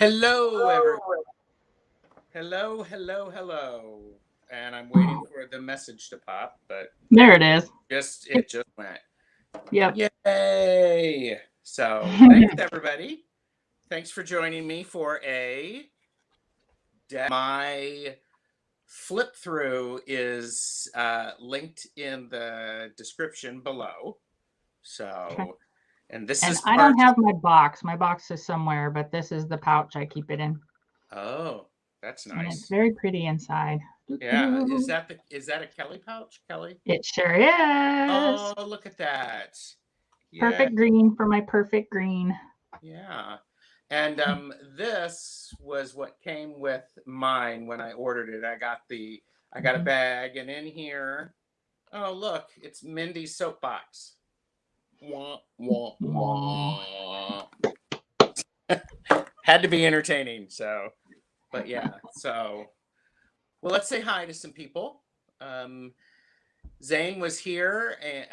Hello, everyone. Hello. And I'm waiting for the message to pop, but there it is. it just went. Yep. Yay! So thanks, everybody. Thanks for joining me for my flip through is linked in the description below. So, Okay. and this And is I don't have my box. My box is somewhere, but this is the pouch I keep it in. Oh, that's And it's nice. very pretty inside. Yeah, is that a Kelly pouch, Kelly? It sure is. Oh, look at that. Yeah, Perfect green for my perfect green. yeah. And this was what came with mine when I ordered it. I got a bag, and in here, oh look, it's Mindy's soapbox. Wah, wah, wah. Had to be entertaining, so but yeah, so well, let's say hi to some people. Zane was here a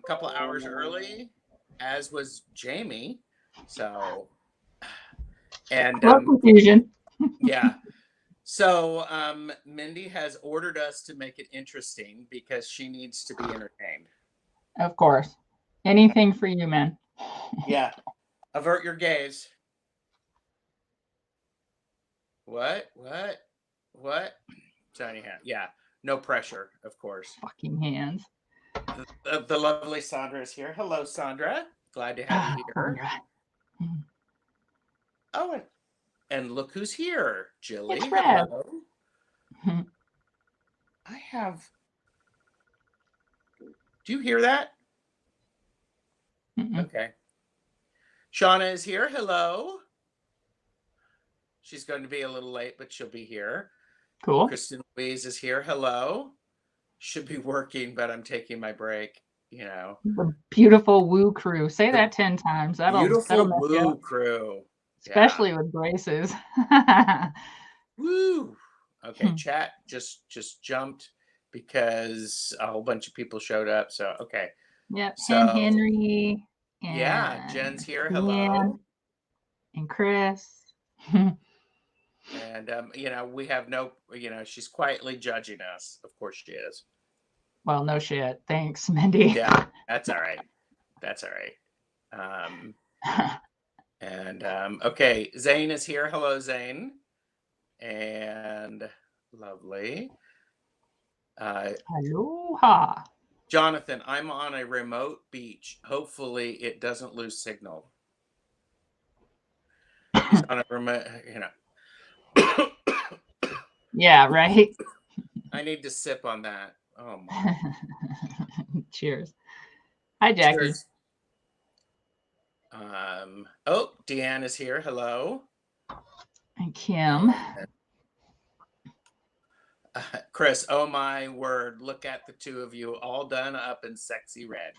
couple of hours early, as was Jaime. So, and confusion. yeah. So Mindy has ordered us to make it interesting because she needs to be entertained. Of course. Anything for you, man. Yeah. Avert your gaze. What? Tiny hat. Yeah. No pressure, of course. Fucking hands. The lovely Sandra is here. Hello, Sandra. Glad to have you here. Sandra. Oh, and look who's here. Jilly. It's Red. Hello. I have. Do you hear that? Okay. Shauna is here. Hello. She's going to be a little late, but she'll be here. Cool. Kristen Louise is here. Hello. Should be working, but I'm taking my break. You know. The beautiful woo crew. Say that 10 times. That'll woo crew. Especially with braces. Woo. Okay, chat just jumped because a whole bunch of people showed up. So okay. Yep. So and Henry. And yeah, Jen's here. Hello. And Chris. And we have no, she's quietly judging us. Of course she is. Well, no shit. Thanks, Mindy. Yeah, that's all right. And okay, Zane is here. Hello, Zane. And lovely. Aloha. Jonathan, I'm on a remote beach. Hopefully it doesn't lose signal. He's on a remote, Yeah, right. I need to sip on that. Oh my. Cheers. Hi, Jackie. Cheers. Deanne is here. Hello. And Kim. Chris, oh my word, look at the two of you all done up in sexy red.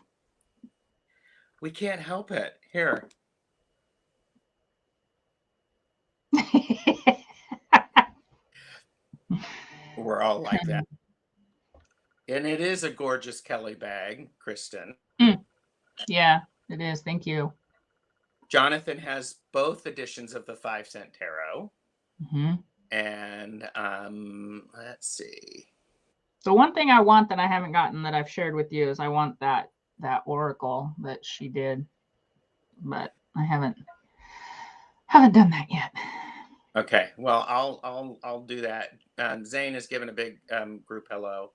We can't help it. Here. We're all like that. And it is a gorgeous Kelly bag, Kristen. Yeah, it is. Thank you. Jonathan has both editions of the 5-cent tarot. And let's see. The one thing I want that I haven't gotten that I've shared with you is I want that oracle that she did, but I haven't done that yet. Okay, well I'll do that. Zane has given a big group hello,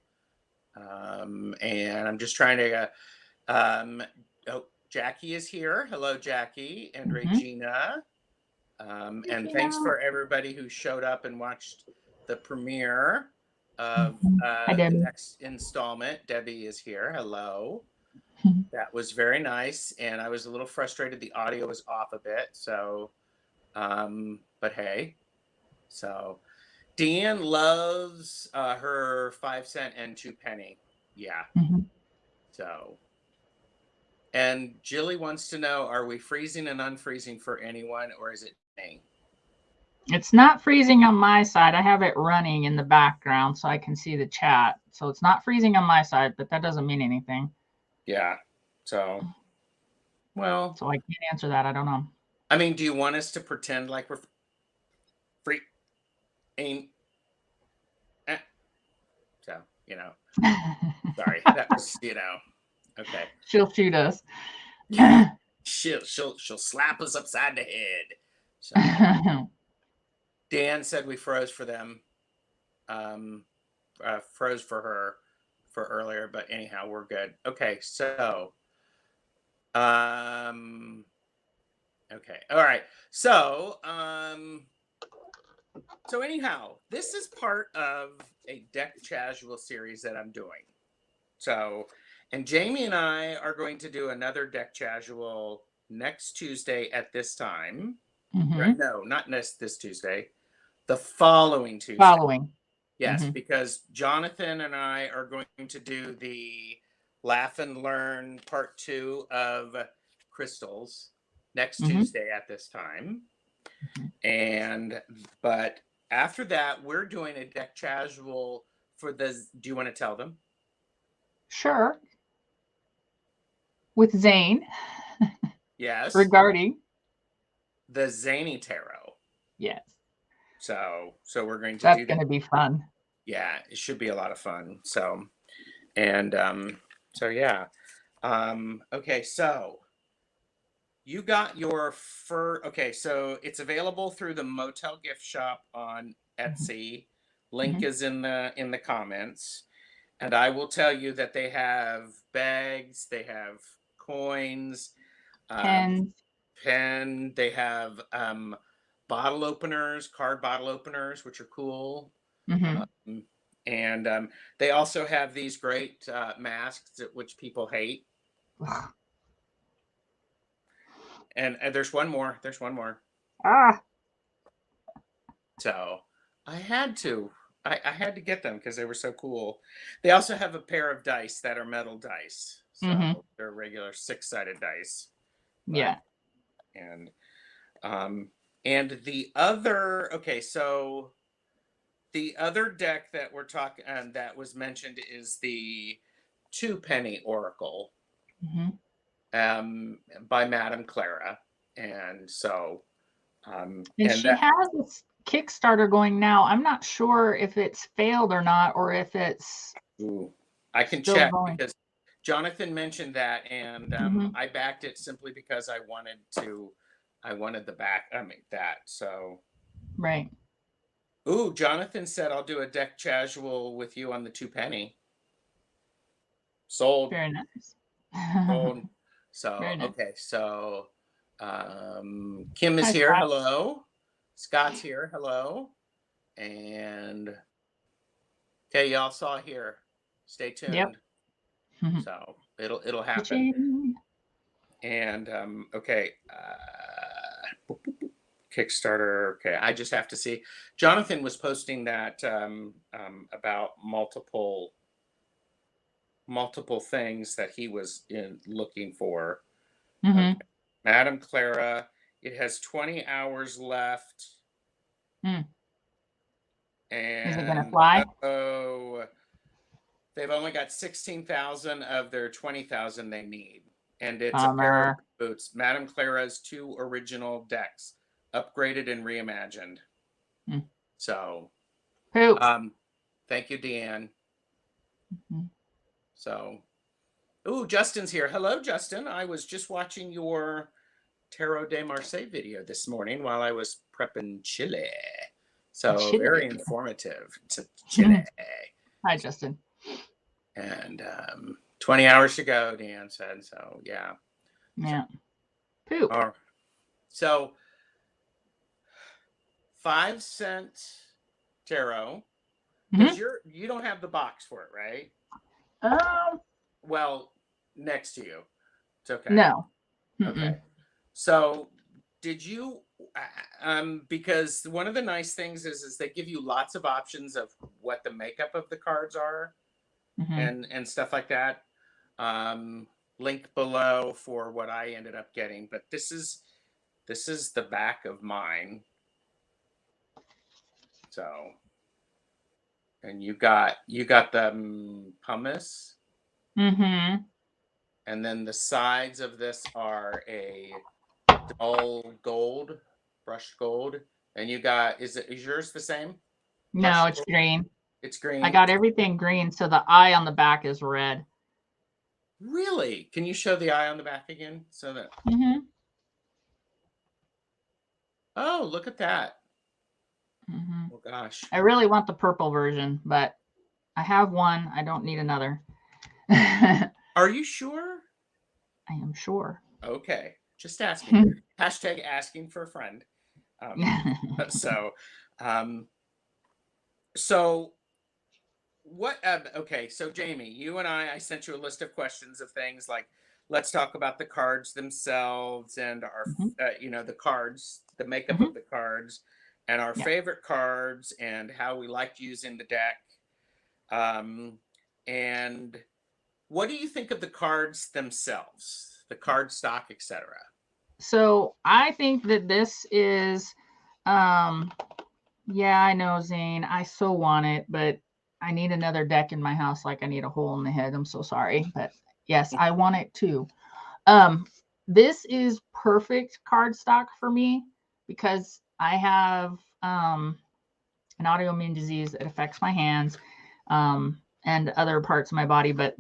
and I'm just trying to. Jackie is here. Hello, Jackie and Regina. And thanks for everybody who showed up and watched the premiere of the next installment. Debbie is here. Hello. That was very nice. And I was a little frustrated. The audio was off a bit. So, but hey. So, Deanne loves her 5-cent and 2-penny. Yeah. So. And Jilly wants to know, are we freezing and unfreezing for anyone, or is it me? It's not freezing on my side. I have it running in the background so I can see the chat. So it's not freezing on my side, but that doesn't mean anything. Yeah. So, well. So I can't answer that. I don't know. I mean, do you want us to pretend like we're free? Ain't. So, sorry, that was, okay. She'll shoot us. she'll slap us upside the head. So Dan said we froze for them. Froze for her for earlier, but anyhow, we're good. Okay, so okay, all right. So anyhow, this is part of a deck casual series that I'm doing. So, and Jaime and I are going to do another deck casual next Tuesday at this time. Right? No, not this Tuesday. The following Tuesday. Following. Yes, because Jonathan and I are going to do the Laugh and Learn Part 2 of Crystals next Tuesday at this time. But after that, we're doing a deck casual for the, do you want to tell them? Sure. With Zane. Yes. Regarding the Zany Tarot. Yes. So we're going to That's going to be fun. Yeah, it should be a lot of fun. So, and so yeah. Okay, so you got your okay, so it's available through the Motel Gift Shop on Etsy. Link is in the comments. And I will tell you that they have bags, they have coins, pens, they have bottle openers, card bottle openers, which are cool. And they also have these great masks, which people hate. And there's one more. So I had to get them because they were so cool. They also have a pair of dice that are metal dice. So they're regular 6-sided dice. Yeah. And the other, okay, so the other deck that we're talking that was mentioned is the 2-penny Oracle by Madame Clara. And so and she has this Kickstarter going now. I'm not sure if it's failed or not, or if it's I can check because Jonathan mentioned that, and I backed it simply because I wanted the back, that, so. Right. Ooh, Jonathan said I'll do a deck casual with you on the 2-penny. Sold. Very nice. Sold. So, Very nice. Okay, so Kim is here. Scott. Hello. Scott's here. Hello. And okay, y'all saw here. Stay tuned. Yep. So it'll happen. And okay. Kickstarter. Okay, I just have to see. Jonathan was posting that about multiple things that he was looking for. Okay. Madame Clara, it has 20 hours left. And is it gonna fly? Oh, they've only got 16,000 of their 20,000 they need, and it's a pair of boots. Madame Clara's 2 original decks, upgraded and reimagined. So, thank you, Deanne. So, ooh, Justin's here. Hello, Justin. I was just watching your Tarot de Marseille video this morning while I was prepping chili. So very informative. It's chili. Hi, Justin. And 20 hours to go, Dan said. So yeah. Yeah. Poop. So 5-cent tarot. Because you don't have the box for it, right? Well, next to you. It's okay. No. Okay. So did you because one of the nice things is they give you lots of options of what the makeup of the cards are and stuff like that. Link below for what I ended up getting, but this is the back of mine. So, and you got the pumice. And then the sides of this are a dull gold, brushed gold. And you got, is yours the same? No, it's green. It's green. I got everything green, so the eye on the back is red. Really? Can you show the eye on the back again? So that. Oh, look at that. Oh gosh. I really want the purple version, but I have one. I don't need another. Are you sure? I am sure. Okay. Just asking. Hashtag asking for a friend. So what, okay. So Jaime, you and I sent you a list of questions of things like, let's talk about the cards themselves and our, the cards, the makeup of the cards and our favorite cards and how we liked using the deck. And what do you think of the cards themselves, the card stock, etc.? So I think that this is, yeah, I know, Zane. I so want it, but I need another deck in my house like I need a hole in the head. I'm so sorry. But yes, I want it too. This is perfect cardstock for me because I have an autoimmune disease that affects my hands and other parts of my body, but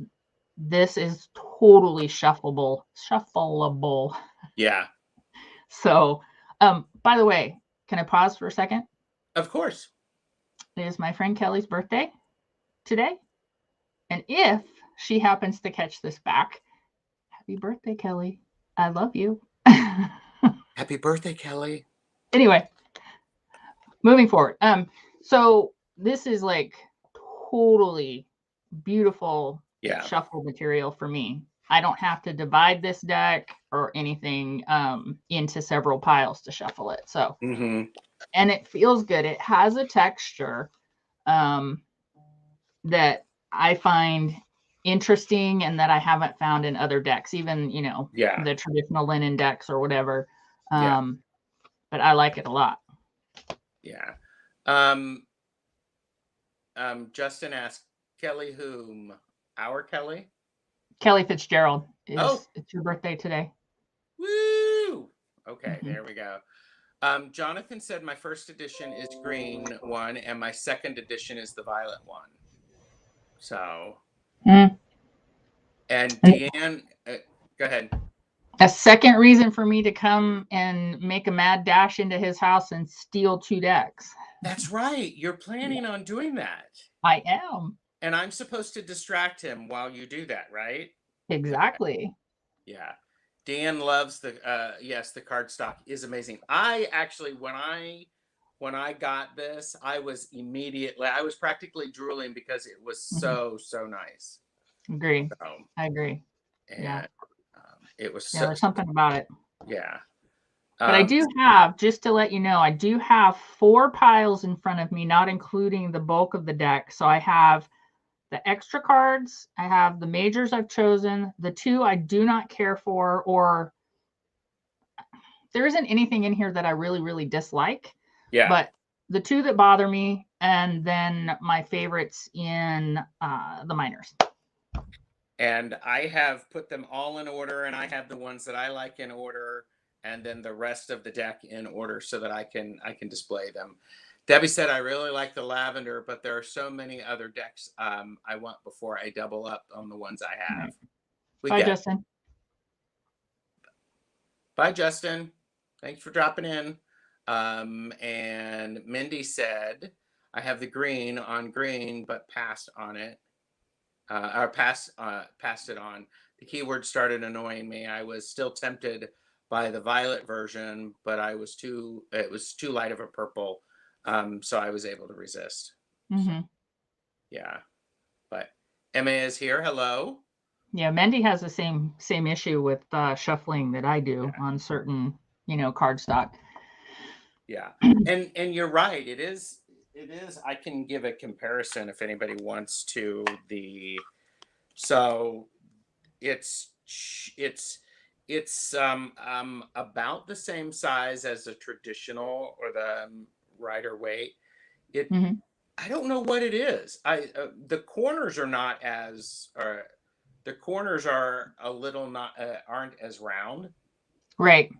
this is totally shuffleable. Yeah. So, by the way, can I pause for a second? Of course. It is my friend Kelly's birthday today. And if she happens to catch this back, happy birthday, Kelly. I love you. Happy birthday, Kelly. Anyway, moving forward. So this is like totally beautiful shuffle material for me. I don't have to divide this deck or anything into several piles to shuffle it. So, and it feels good. It has a texture that I find interesting and that I haven't found in other decks, even, the traditional linen decks or whatever. But I like it a lot. Yeah. Justin asked, Kelly whom? Our Kelly? Kelly Fitzgerald. It's your birthday today. Woo! Okay, there we go. Jonathan said my first edition is green one and my second edition is the violet one. So. And Deanne, go ahead. A second reason for me to come and make a mad dash into his house and steal 2 decks. That's right. You're planning on doing that. I am. And I'm supposed to distract him while you do that, right? Exactly. Yeah. Dan loves the the card stock is amazing. I actually, when I got this, I was practically drooling because it was so nice. Agree. So, I agree. And it was there's something about it. Yeah. But I do have, just to let you know, I do have 4 piles in front of me, not including the bulk of the deck. So I have the extra cards, I have the majors I've chosen, the 2 I do not care for, or there isn't anything in here that I really, really dislike. Yeah. But the 2 that bother me, and then my favorites in the minors. And I have put them all in order, and I have the ones that I like in order, and then the rest of the deck in order so that I can display them. Debbie said, I really like the lavender, but there are so many other decks I want before I double up on the ones I have. Bye, Justin. Bye, Justin. Thanks for dropping in. And Mindy said, I have the green on green, but passed on it. Or passed it on. The keyword started annoying me. I was still tempted by the violet version, but it was too light of a purple. So I was able to resist. So, yeah. But Emma is here. Hello. Yeah, Mendy has the same issue with shuffling that I do on certain, cardstock. Yeah. And you're right. It is, I can give a comparison if anybody wants to. So it's about the same size as a traditional or the Rider-Waite. I don't know what it is. The corners are not as, the corners are a little aren't as round. Right.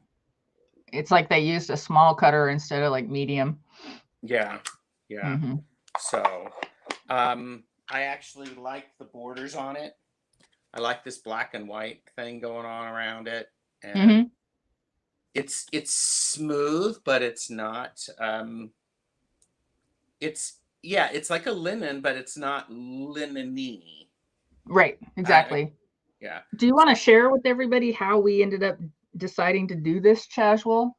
it's like they used a small cutter instead of like medium. Yeah. Yeah. Mm-hmm. So, I actually like the borders on it. I like this black and white thing going on around it, and Mm-hmm. it's smooth, but it's not. It's like a linen, but it's not linen-y. Right. Exactly. Yeah. Do you want So to share with everybody how we ended up deciding to do this, Chasual?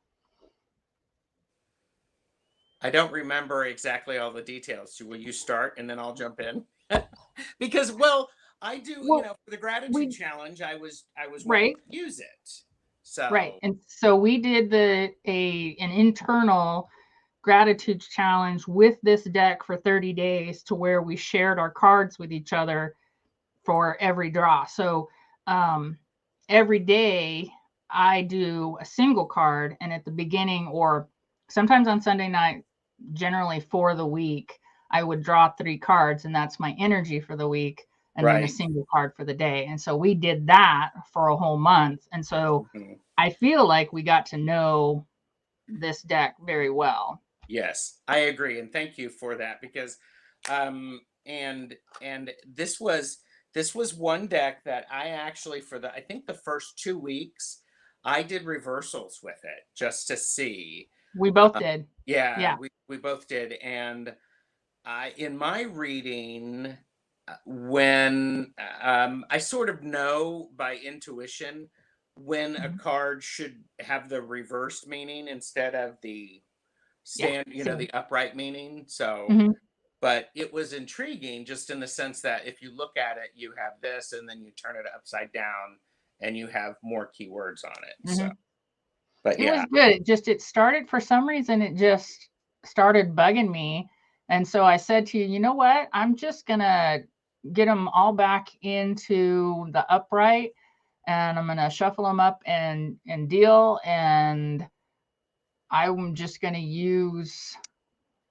I don't remember exactly all the details. Will you start and then I'll jump in? Because, well, I do, Well, for the gratitude we challenge, I was wanting right, to use it. right, So, and so we did an internal gratitude challenge with this deck for 30 days to where we shared our cards with each other for every draw. So um, every day I do a single card, and at the beginning or sometimes on Sunday night, generally for the week, I would draw 3 cards, and that's my energy for the week, and then a right. single card for the day. And so we did that for a whole month. And so Mhm. I feel like we got to know this deck very well. Yes, I agree, and thank you for that because, and this was one deck that I actually for I think the first 2 weeks I did reversals with it just to see. We both Uh, did. yeah, Yeah. we both did, and in my reading, when I sort of know by intuition when a Mhm. card should have the reversed meaning instead of the Yeah. the Same. upright meaning. So, Hmm. but it was intriguing just in the sense that if you look at it, you have this, and then you turn it upside down, and you have more keywords on it. So, Hmm. but It was yeah, good. It started for some reason, it just started bugging me. And so I said to you, you know what? I'm just going to get them all back into the upright, and I'm going to shuffle them up and deal. And I'm just going to use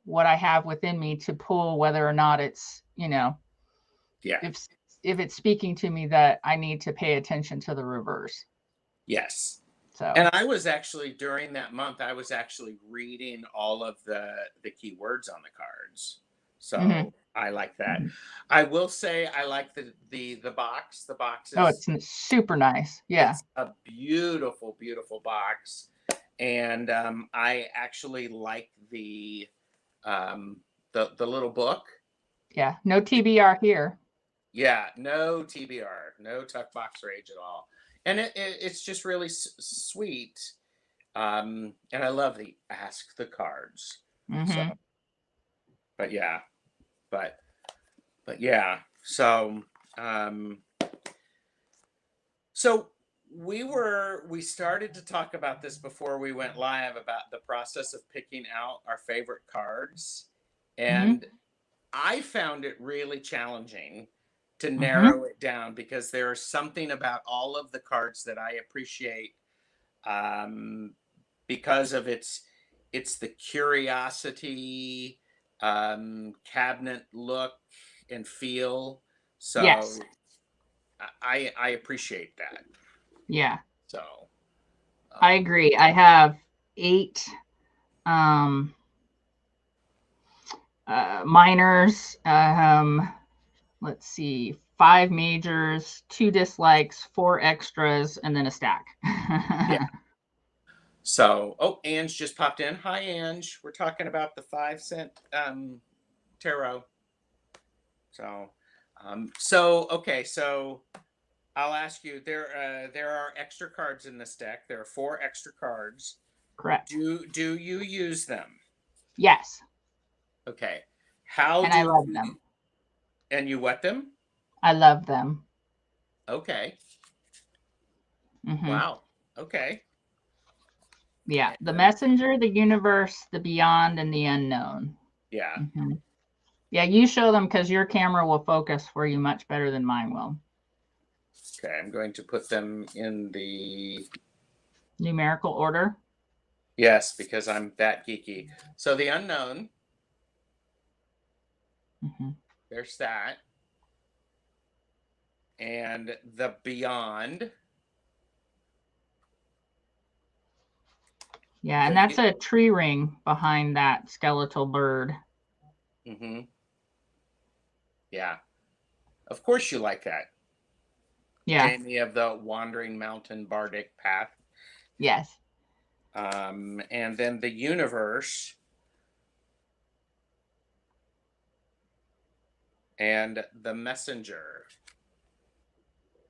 what I have within me to pull whether or not it's, yeah, if if it's speaking to me that I need to pay attention to the reverse. yes. So, And I was actually during that month, I was actually reading all of the keywords on the cards. mhm, So I like that. mhm. I will say I like the box. The box Oh, is it's super nice. Yeah. it's a beautiful, beautiful box, and I actually like um, the little book. Yeah. No TBR here. Yeah, no TBR, no tuck box rage at all, and it's just really sweet. And I love the ask the cards. So, Hmm. but yeah, but but yeah. So, um, so we started to talk about this before we went live about the process of picking out our favorite cards, Hmm. and I found it really challenging to Hmm. narrow it down because there is something about all of the cards that I appreciate, um, because of it's the curiosity, cabinet look and feel. So Yes. I appreciate that. Yeah. So, I um, agree. I have 8 um minors, let's see, 5 majors, 2 dislikes, 4 extras, and then a stack. yeah. So, oh, Ange just popped in. Hi, Ange. We're talking about the 5 cent tarot. So, okay. So I'll ask you. There are extra cards in this deck. There are 4 extra cards. Correct. Do you use them? Yes. Okay. How And I do love you, them. and you wet them? I love them. Okay. Hmm. Wow. Okay. Yeah. The And messenger, the universe, the beyond, and the unknown. yeah. Hmm. Yeah, you show them because your camera will focus for you much better than mine will. Okay. I'm going to put them in the Numerical order. yes because I'm that geeky. So the unknown. Hmm. There's that. And the beyond. Yeah, and that's a tree ring behind that skeletal bird. Mm-hmm. Yeah. Of course you like that. Yeah. Jaime of the Wandering Mountain Bardic Path. Yes. And then the universe. And the messenger.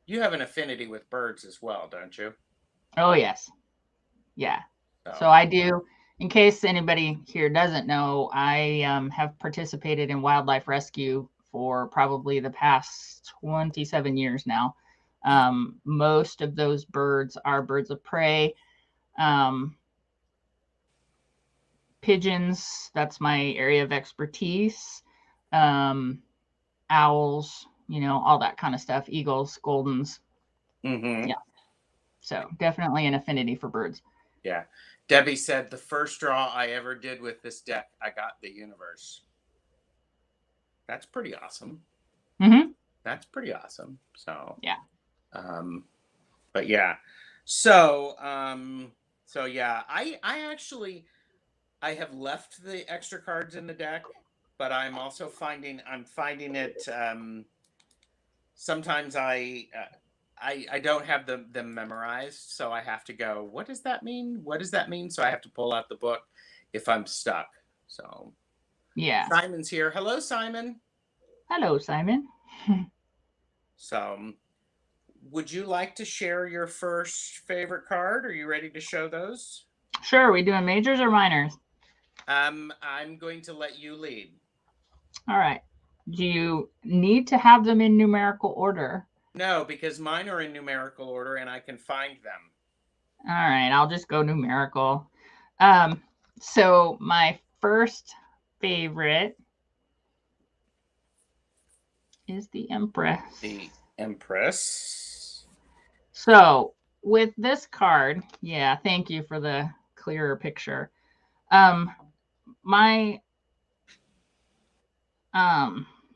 You have an affinity with birds as well, don't you? Oh, yes. Yeah. So I do. In case anybody here doesn't know, I have participated in wildlife rescue for probably the past 27 years now. Most of those birds are birds of prey. Pigeons, that's my area of expertise. Owls, all that kind of stuff. Eagles, goldens. Mm-hmm. Yeah. So definitely an affinity for birds. Yeah. Debbie said the first draw I ever did with this deck, I got the universe. That's pretty awesome. Mm-hmm. That's pretty awesome. So yeah. But yeah. So yeah, I actually I have left the extra cards in the deck, but I'm also finding it sometimes I don't have them memorized, so I have to go, what does that mean? What does that mean? So I have to pull out the book if I'm stuck. So yeah. Simon's here. Hello, Simon. Hello, Simon. So would you like to share your first favorite card? Are you ready to show those? Sure. We doing majors or minors? I'm going to let you lead. All right. Do you need to have them in numerical order? No, because mine are in numerical order and I can find them. All right. I'll just go numerical. So my first favorite is the Empress. The Empress. So with this card, yeah, thank you for the clearer picture.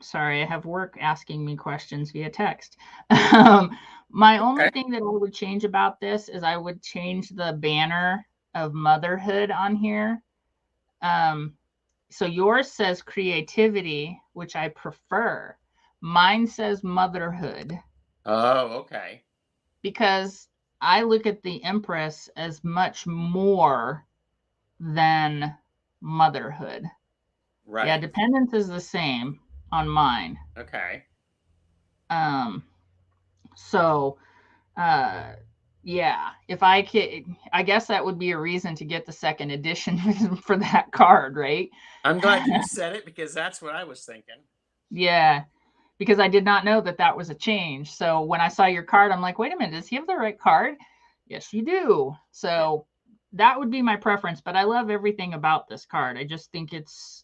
Sorry, I have work asking me questions via text. My only thing that I would change about this is I would change the banner of motherhood on here. So yours says creativity, which I prefer. Mine says motherhood. Oh, okay. Because I look at the Empress as much more than motherhood. Right. Yeah, dependence is the same on mine. Okay. So yeah, if I could, I guess that would be a reason to get the second edition for that card, right? I'm glad you said it because that's what I was thinking. Yeah, because I did not know that was a change. So when I saw your card, I'm like, wait a minute, does he have the right card? Yes, you do. So that would be my preference, but I love everything about this card. I just think it's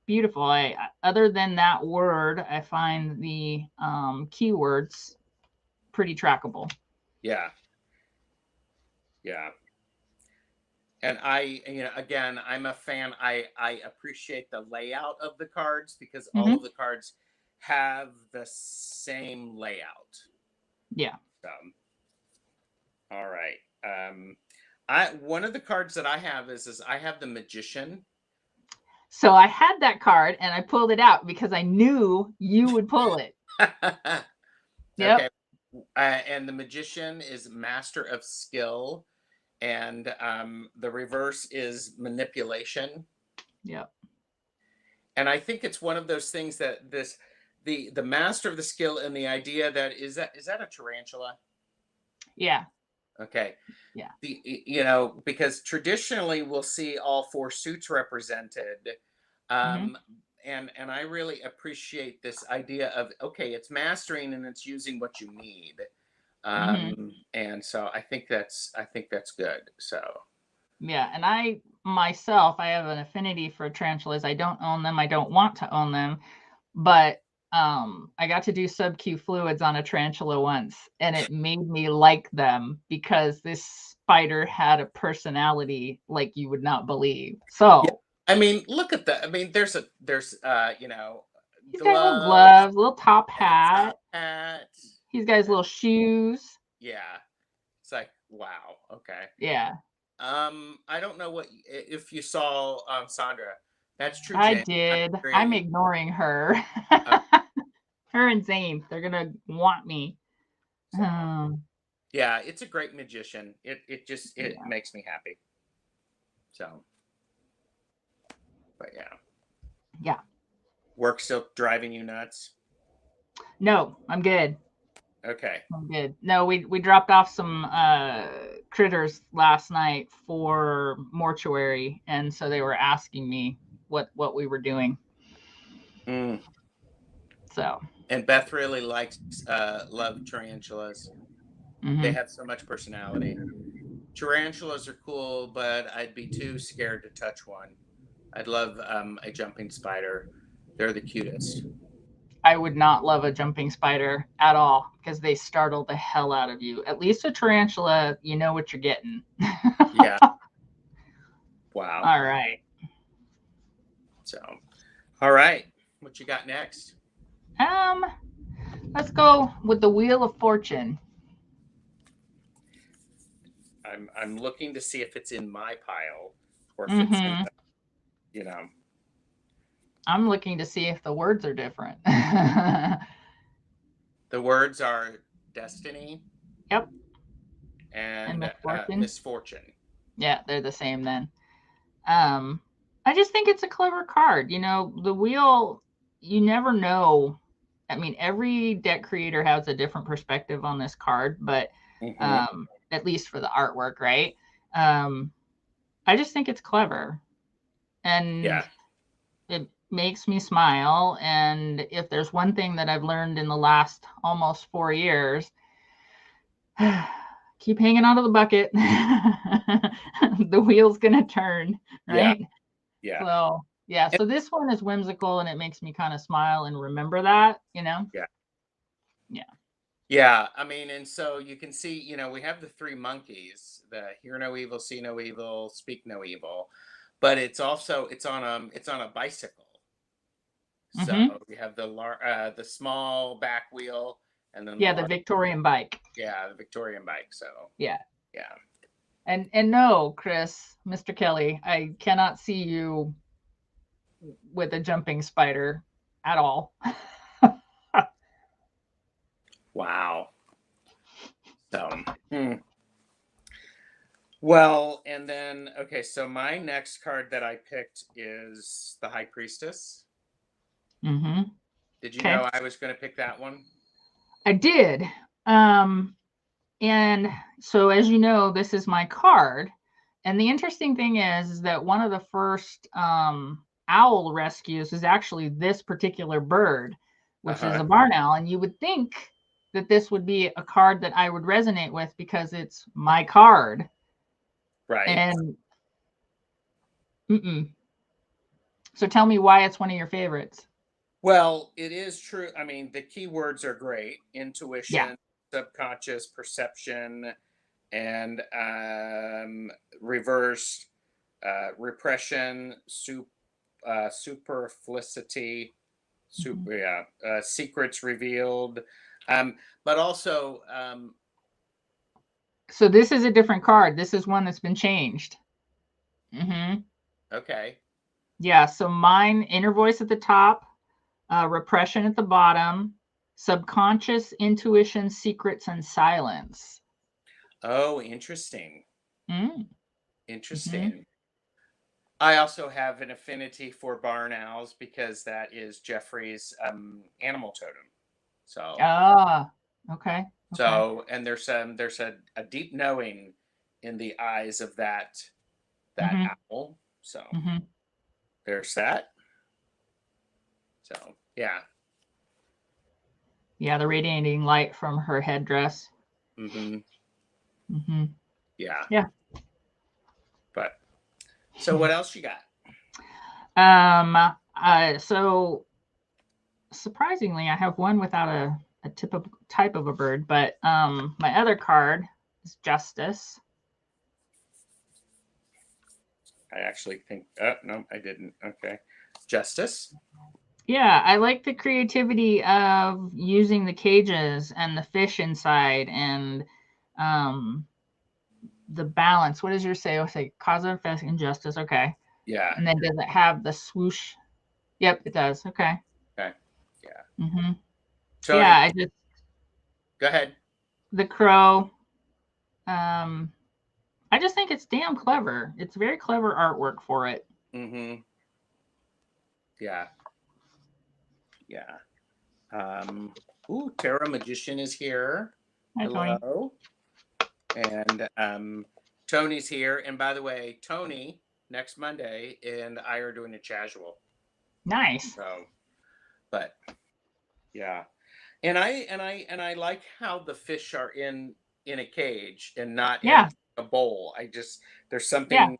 beautiful. Other than that word, I find the keywords pretty trackable. Yeah. Yeah. And again, I'm a fan. I appreciate the layout of the cards because all of the cards have the same layout. Yeah. All right. One of the cards that I have is I have the Magician. So I had that card and I pulled it out because I knew you would pull it. Yep. Okay. And the Magician is Master of Skill, and the reverse is Manipulation. Yep. And I think it's one of those things that the Master of the Skill and the idea that is that a tarantula? Yeah. Okay. Yeah. Because traditionally we'll see all four suits represented. And I really appreciate this idea of, okay, it's mastering and it's using what you need. And so I think that's good. So yeah, and I myself, I have an affinity for tarantulas. I don't own them. I don't want to own them, but I got to do sub-Q fluids on a tarantula once, and it made me like them because this spider had a personality like you would not believe. So yeah. I mean, look at that. I mean, there's he's got little gloves, little top hat. He's got his little shoes. Yeah. It's like, wow. Okay. Yeah. I don't know if you saw Sandra. That's true, I James. did. I I'm agree. ignoring her. Uh, Her and Zane, they're gonna want me. so yeah, it's a great magician. It Yeah. makes me happy. So, but yeah. Yeah. Work still driving you nuts? No, I'm good. Okay. I'm good. No, we dropped off some critters last night for mortuary, and so they were asking me what we were doing. Mm. So. And Beth really likes love tarantulas. They have so much personality. Tarantulas are cool, but I'd be too scared to touch one. I'd love a jumping spider. They're the cutest. I would not love a jumping spider at all because they startle the hell out of you. At least a tarantula, you know what you're getting. Yeah. Wow. All right. So, all right. What you got next? Let's go with the Wheel of Fortune. I'm looking to see if it's in my pile or if it's in the, you know. I'm looking to see if the words are different. The words are destiny. Yep. And misfortune. misfortune. Yeah, they're the same then. I just think it's a clever card. You know, the wheel, you never know. I mean, every deck creator has a different perspective on this card, but at least for the artwork, right? I just think it's clever. And it makes me smile. And if there's one thing that I've learned in the last almost 4 years, keep hanging out of the bucket. The wheel's gonna turn, right? Yeah. So yeah, so this one is whimsical and it makes me kind of smile and remember that, you know? Yeah. Yeah. Yeah. I mean, and so you can see, you know, we have the three monkeys, the hear no evil, see no evil, speak no evil. But it's also it's on a bicycle. So we have the small back wheel and then the Victorian bike. Yeah, the Victorian bike. So yeah. Yeah. And no, Chris, Mr. Kelly, I cannot see you with a jumping spider at all. Wow. So, well, and then okay, so my next card that I picked is the High Priestess. Did you know I was going to pick that one? I did. And so, as you know, this is my card. And the interesting thing is that one of the first owl rescues is actually this particular bird, which is a barn owl. And you would think that this would be a card that I would resonate with because it's my card. Right. And so tell me why it's one of your favorites. Well, it is true. I mean, the keywords are great: intuition, subconscious, perception, and reverse repression, superfluity, secrets revealed, but also. So this is a different card. This is one that's been changed. Okay. Yeah. So mine, inner voice at the top, repression at the bottom, subconscious, intuition, secrets, and silence. Oh, interesting. Interesting. I also have an affinity for barn owls because that is Jeffrey's animal totem. So. Okay. So, and there's a deep knowing in the eyes of that owl. So there's that. So yeah. Yeah, the radiating light from her headdress. Yeah. Yeah. But so what else you got? So surprisingly, I have one without a type of a bird, but my other card is Justice. I actually think no, I didn't. Okay. Justice. Yeah, I like the creativity of using the cages and the fish inside and the balance. What does yours say? Say cause and effect, injustice. Okay. Yeah. And then does it have the swoosh? Yep, it does. Okay. Okay. Yeah. Mm-hmm. Tony, Yeah, I just go ahead. the crow. I just think it's damn clever. It's very clever artwork for it. Mm-hmm. Yeah. Yeah. Ooh, Tarot Magician is here. Hi, Hello. Tony. And Tony's here. And by the way, Tony, next Monday, and I are doing a casual. Nice. So, but yeah. And I like how the fish are in a cage and not in a bowl. There's something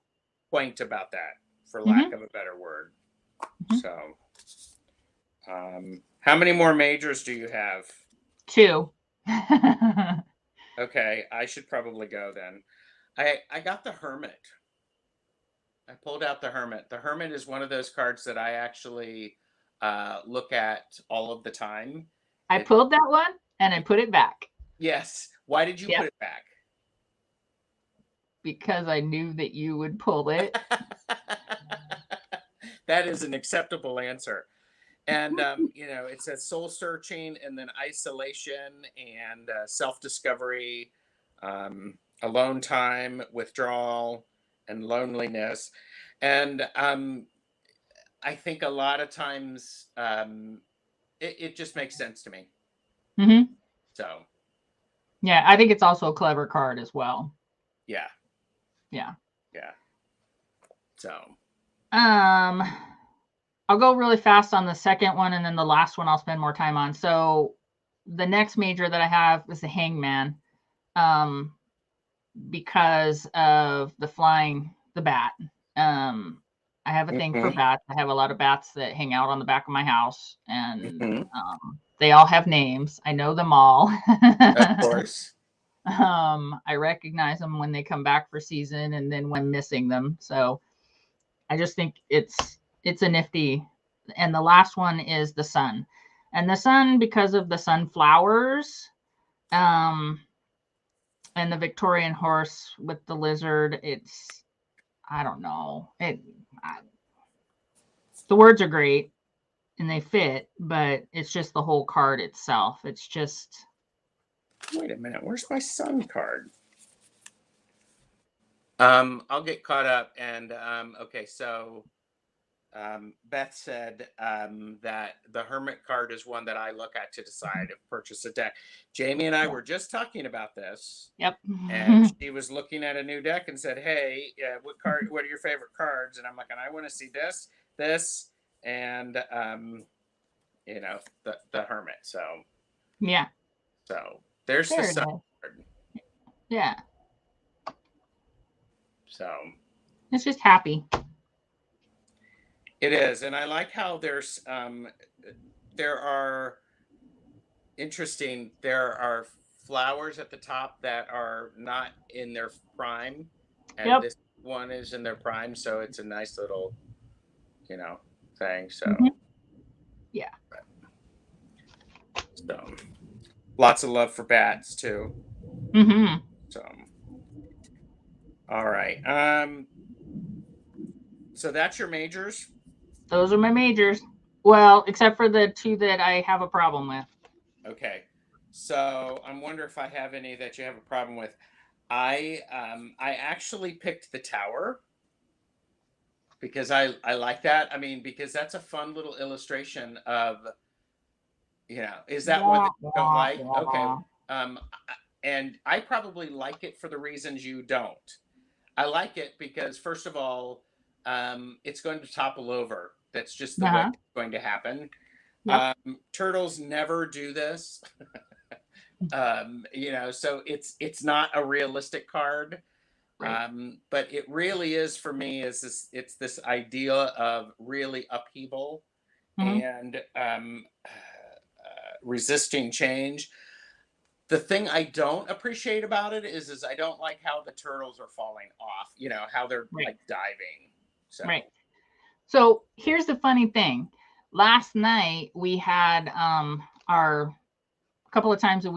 quaint about that, for lack of a better word. So, how many more majors do you have? 2. Okay, I should probably go then. I got the Hermit. I pulled out the Hermit. The Hermit is one of those cards that I actually look at all of the time. I pulled that one and I put it back. Yes. Why did you put it back? Because I knew that you would pull it. That is an acceptable answer. And, it says soul searching and then isolation and self-discovery, alone time, withdrawal, and loneliness. And I think a lot of times it just makes sense to me. Mm-hmm. So. Yeah, I think it's also a clever card as well. Yeah. Yeah. Yeah. So. I'll go really fast on the second one, and then the last one I'll spend more time on. So the next major that I have is the Hangman, because of the bat. I have a thing for bats. I have a lot of bats that hang out on the back of my house, and they all have names. I know them all. Of course. I recognize them when they come back for season, and then when missing them. So I just think it's a nifty. And the last one is the sun, and the sun, because of the sunflowers, and the Victorian horse with the lizard. It's, I don't know. The words are great and they fit, but it's just the whole card itself. It's just. Wait a minute. Where's my sun card? I'll get caught up. And okay, so Beth said that the Hermit card is one that I look at to decide if purchase a deck. Jaime and I were just talking about this. Yep. And she was looking at a new deck and said, "Hey, what are your favorite cards?" And I'm like, "And I want to see this, and the Hermit." So yeah. So there's the sun card. Yeah. So it's just happy. It is, and I like how there are flowers at the top that are not in their prime, and this one is in their prime, so it's a nice little, thing. So yeah. So lots of love for bats too. So all right. So that's your majors? Those are my majors. Well, except for the 2 that I have a problem with. Okay. So I'm wondering if I have any that you have a problem with. I actually picked the Tower because I like that. I mean, because that's a fun little illustration of, is that one that you don't like? Okay. And I probably like it for the reasons you don't. I like it because, first of all, it's going to topple over. That's just the way it's going to happen. Turtles never do this. So it's not a realistic card. Right. But it really is, for me, it's this idea of really upheaval and resisting change. The thing I don't appreciate about it is I don't like how the turtles are falling off, how they're like diving. So. Right. So here's the funny thing. Last night we had our couple of times a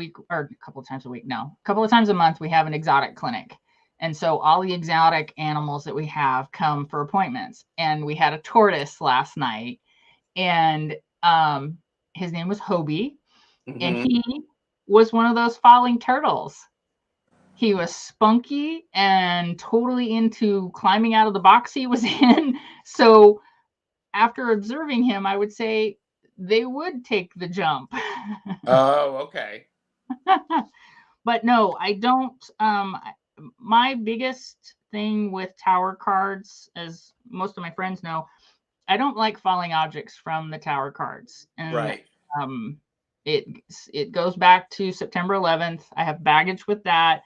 month we have an exotic clinic. And so all the exotic animals that we have come for appointments. And we had a tortoise last night, and his name was Hobie, and he was one of those falling turtles. He was spunky and totally into climbing out of the box he was in. So after observing him, I would say they would take the jump. Oh, okay. But no, I don't. My biggest thing with tower cards, as most of my friends know, I don't like falling objects from the tower cards. And right. It goes back to September 11th. I have baggage with that.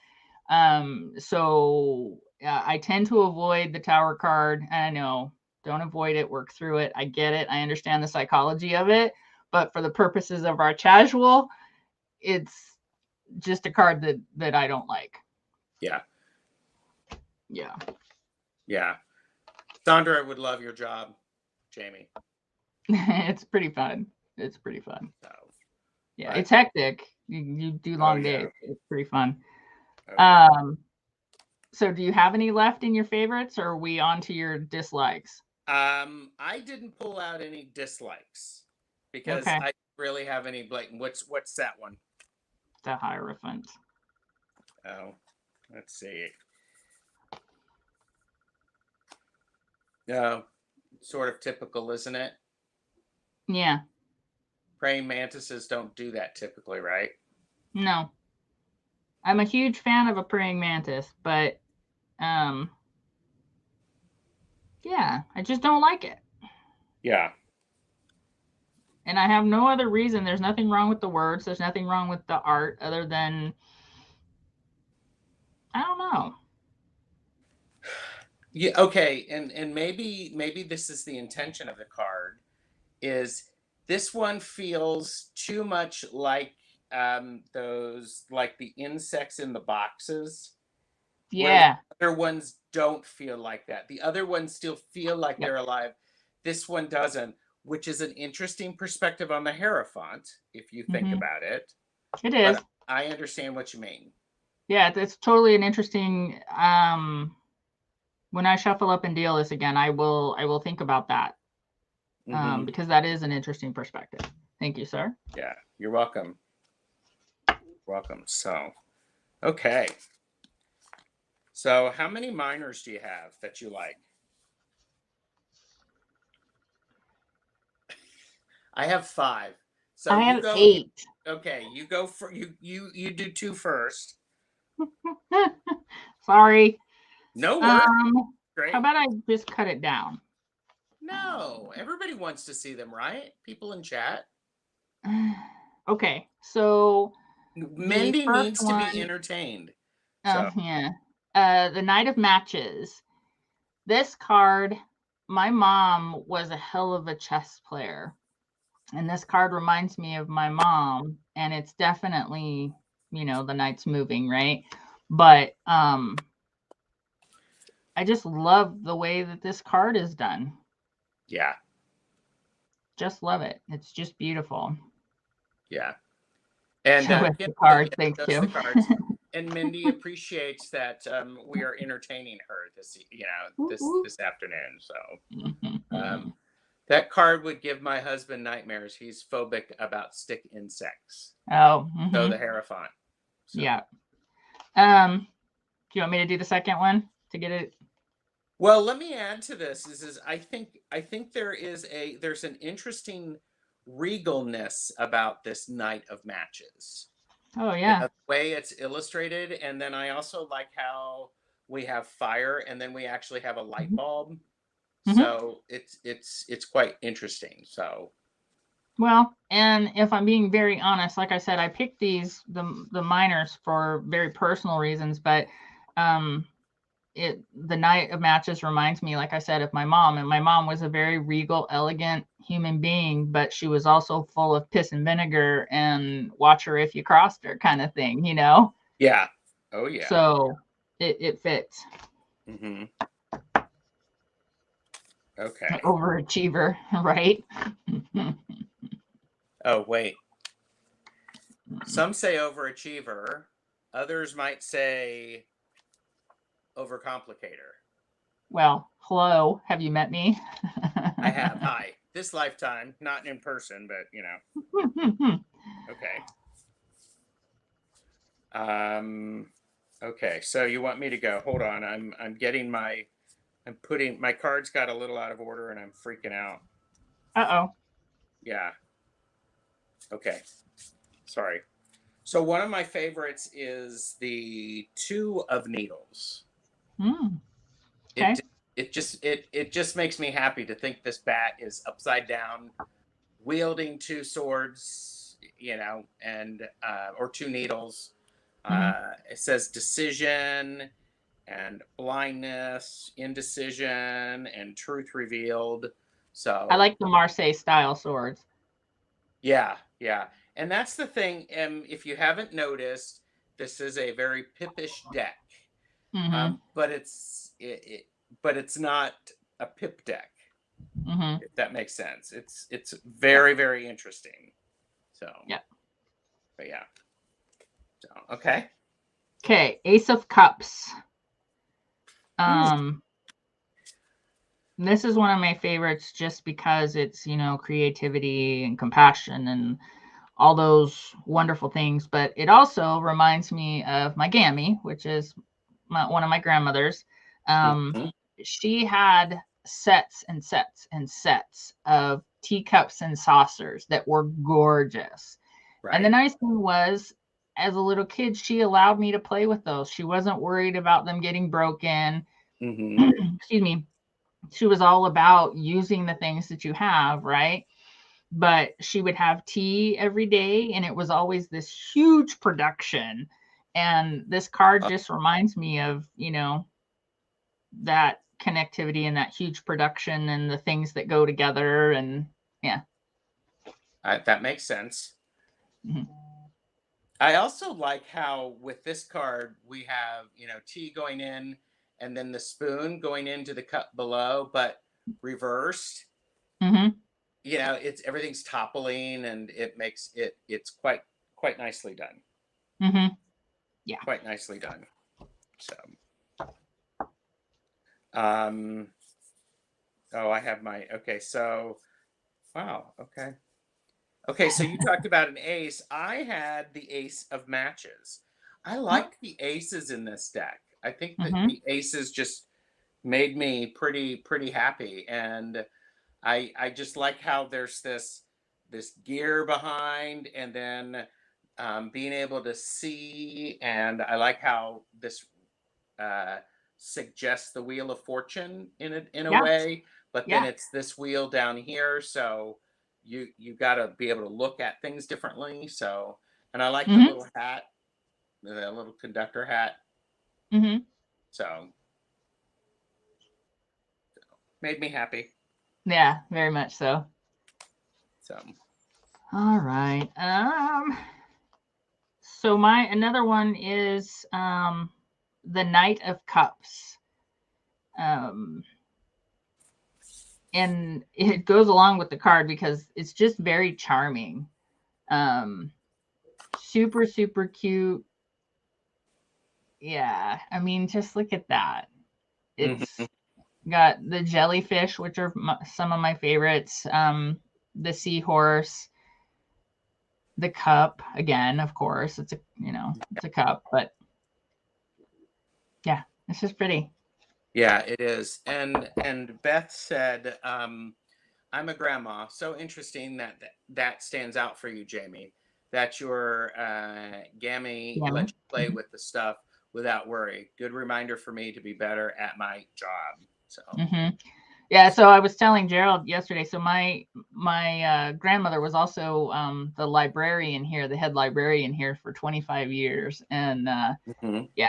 So I tend to avoid the tower card. I know, don't avoid it, work through it. I get it. I understand the psychology of it. But for the purposes of our casual, it's just a card that I don't like. Yeah. Yeah. Yeah. Sandra would love your job, Jaime. It's pretty fun. It's pretty fun. So, yeah, it's hectic. You do long days. It's pretty fun. Okay. So do you have any left in your favorites, or are we on to your dislikes? I didn't pull out any dislikes because I didn't really have any blatant. What's that one? The Hierophant. Oh, let's see. No, sort of typical, isn't it? Yeah. Praying mantises don't do that typically, right? No. I'm a huge fan of a praying mantis, but yeah, I just don't like it. Yeah. And I have no other reason. There's nothing wrong with the words. There's nothing wrong with the art other than, I don't know. Yeah, okay. And maybe this is the intention of the card, is this one feels too much like those, like the insects in the boxes. Yeah. The other ones don't feel like that. The other ones still feel like they're alive. This one doesn't, which is an interesting perspective on the Hierophant, if you think about it. It is. But I understand what you mean. Yeah, it's totally an interesting. When I shuffle up and deal this again, I will think about that, because that is an interesting perspective. Thank you, sir. Yeah, you're welcome. Welcome. So, okay. So, how many minors do you have that you like? I have 5. So I have 8. Okay, you go for you do 2 first. Sorry. No worries. Great. How about I just cut it down? No, everybody wants to see them, right? People in chat. Okay, so Mindy needs to be entertained. So. Yeah. The Knight of Matches. This card, my mom was a hell of a chess player. And this card reminds me of my mom, and it's definitely, the knight's moving, right? But I just love the way that this card is done. Yeah. Just love it. It's just beautiful. Yeah. And the card. Thanks, Kim. And Mindy appreciates that we are entertaining her this afternoon. So that card would give my husband nightmares. He's phobic about stick insects. Oh. So the Hierophant. So. Yeah. Do you want me to do the second one to get it? Well, let me add to this. I think there's an interesting regalness about this Knight of Matches. Oh yeah. The way it's illustrated, and then I also like how we have fire, and then we actually have a light bulb. So it's quite interesting. So. Well, and if I'm being very honest, like I said, I picked the minors for very personal reasons, but the Knight of Matches reminds me, like I said, of my mom, and my mom was a very regal, elegant human being, but she was also full of piss and vinegar and watch her if you crossed her kind of thing, Yeah. Oh yeah. So it fits. Okay. Overachiever, right? Oh, wait. Some say overachiever. Others might say overcomplicator. Well, hello. Have you met me? I have. Hi. This lifetime, not in person, but you know. Okay. Okay. So you want me to go? Hold on. I'm getting my. I'm putting my cards got a little out of order, and I'm freaking out. Uh-oh. Yeah. Okay. Sorry. So one of my favorites is the Two of Needles. Okay. It just makes me happy to think this bat is upside down, wielding two swords, you know, and or two needles. It says decision and blindness, indecision, and truth revealed. So I like the Marseille style swords. yeah, yeah. And that's the thing. If you haven't noticed, this is a very pippish deck. But it's not a pip deck. If that makes sense. It's very, very interesting. So yeah. But yeah. So okay. Okay, Ace of Cups. This is one of my favorites just because it's, you know, creativity and compassion and all those wonderful things. But it also reminds me of my Gammy, which is one of my grandmothers. She had sets and sets and sets of teacups and saucers that were gorgeous. Right. And the nice thing was, as a little kid, she allowed me to play with those. She wasn't worried about them getting broken. Excuse me. She was all about using the things that you have, right? But she would have tea every day, and it was always this huge production. And this card just reminds me of, you know, that connectivity and that huge production and the things that go together. And yeah. That makes sense. I also like how with this card, we have, you know, tea going in and then the spoon going into the cup below, but reversed. You know, everything's toppling, and it makes it's quite nicely done. Yeah, quite nicely done. So oh, I have my okay. So wow. Okay, so you talked about an ace. I had the ace of matches. I like the aces in this deck. I think that the aces just made me pretty happy, and I just like how there's this gear behind, and then being able to see, and I like how this suggests the Wheel of Fortune in a way, but then it's this wheel down here, so you got to be able to look at things differently. So, and I like the little hat, the little conductor hat. So made me happy. Yeah, very much so. So all right. So another one is the Knight of Cups. And it goes along with the card because it's just very charming. Super cute. Yeah, I mean, just look at that. It's got the jellyfish, which are some of my favorites. The seahorse, the cup, again, of course, it's a cup, but yeah, it's just pretty. Yeah, it is. And Beth said, I'm a grandma. So interesting that stands out for you, Jaime, that your Gammy lets you play with the stuff without worry. Good reminder for me to be better at my job. So yeah, so I was telling Gerald yesterday, so my grandmother was also the librarian here, the head librarian here for 25 years. And yeah,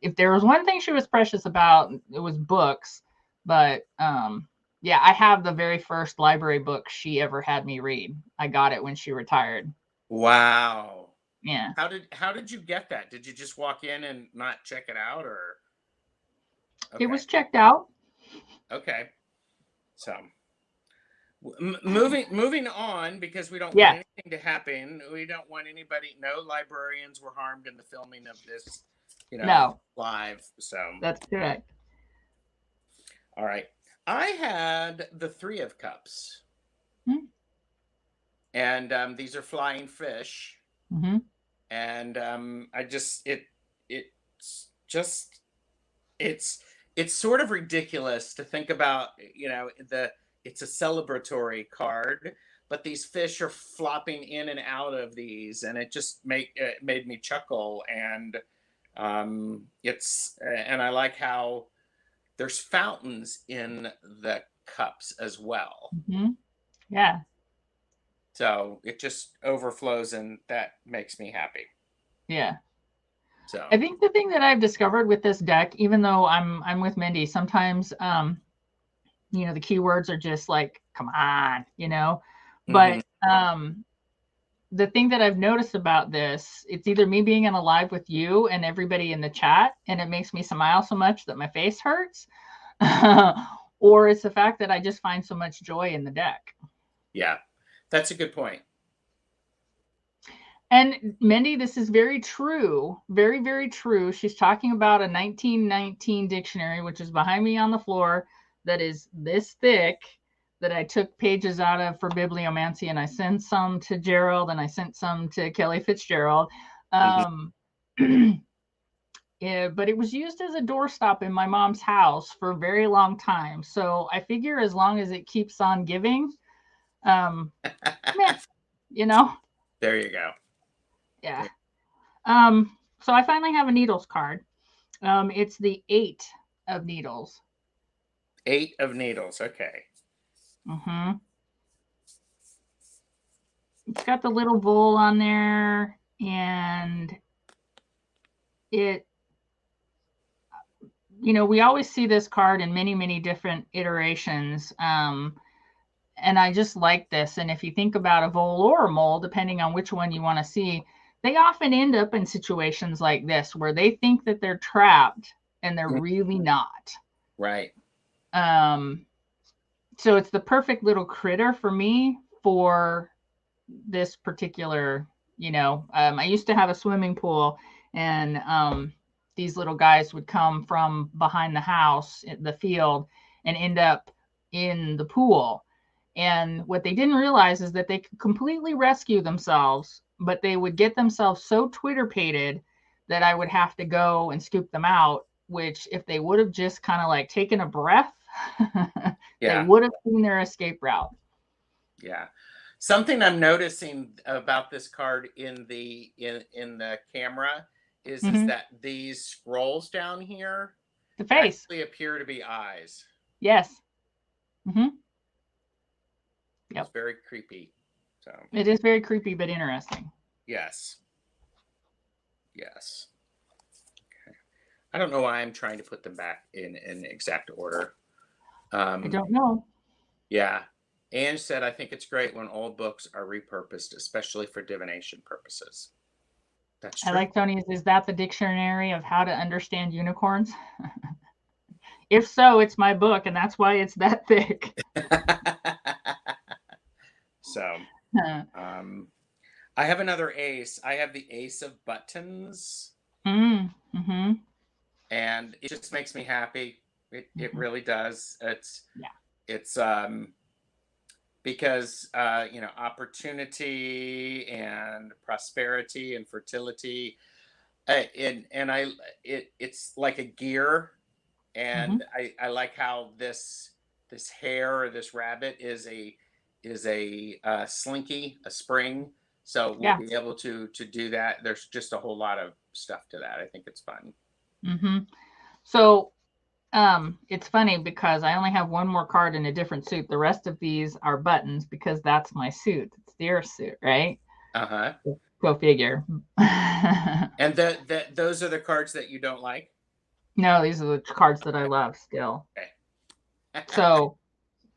if there was one thing she was precious about, it was books. But yeah, I have the very first library book she ever had me read. I got it when she retired. Wow. Yeah. How did you get that? Did you just walk in and not check it out, or? Okay. It was checked out. Okay. So moving on, because we don't want anything to happen. We don't want anybody. No librarians were harmed in the filming of this. You know. No. live. So that's correct. All right. I had the Three of Cups. Mm-hmm. And these are flying fish. Mm-hmm. And I just it's sort of ridiculous to think about, it's a celebratory card, but these fish are flopping in and out of these, and it made me chuckle. And and I like how there's fountains in the cups as well. Mm-hmm. Yeah. So it just overflows, and that makes me happy. Yeah. So I think the thing that I've discovered with this deck, even though I'm with Mindy, sometimes the keywords are just like, come on, But the thing that I've noticed about this, it's either me being in a live with you and everybody in the chat, and it makes me smile so much that my face hurts, or it's the fact that I just find so much joy in the deck. Yeah, that's a good point. And Mindy, this is very true. Very, very true. She's talking about a 1919 dictionary, which is behind me on the floor, that is this thick, that I took pages out of for bibliomancy, and I sent some to Gerald, and I sent some to Kelly Fitzgerald. Yeah, but it was used as a doorstop in my mom's house for a very long time. So I figure as long as it keeps on giving, you know. There you go. Yeah. So I finally have a needles card. It's the 8 of needles. 8 of needles. Okay. Mm-hmm. It's got the little vole on there, and we always see this card in many, many different iterations. And I just like this. And if you think about a vole or a mole, depending on which one you want to see, they often end up in situations like this where they think that they're trapped and they're really not. Right. So it's the perfect little critter for me for this particular, I used to have a swimming pool, and these little guys would come from behind the house, the field, and end up in the pool. And what they didn't realize is that they could completely rescue themselves, but they would get themselves so Twitter-pated that I would have to go and scoop them out, which if they would have just kind of like taken a breath, they would have seen their escape route. Yeah. Something I'm noticing about this card in the camera is that these scrolls down here, the face, actually appear to be eyes. Yes. Mm-hmm. Yep. It's very creepy. So it is very creepy, but interesting. Yes. Yes. Okay. I don't know why I'm trying to put them back in exact order. I don't know. Yeah. Ange said, I think it's great when old books are repurposed, especially for divination purposes. That's true. I like Tony's. Is that the dictionary of how to understand unicorns? If so, it's my book, and that's why it's that thick. So, I have another ace. I have the Ace of Buttons. Mm-hmm. And it just makes me happy. It really does. It's because opportunity and prosperity and fertility, it's like a gear, and I like how this hare or this rabbit is a slinky, a spring, so we'll be able to do that. There's just a whole lot of stuff to that. I think it's fun. So it's funny because I only have one more card in a different suit. The rest of these are buttons because that's my suit. It's their suit, right? Go figure. And those are the cards that you don't like? No, these are the cards that I love still. Okay. So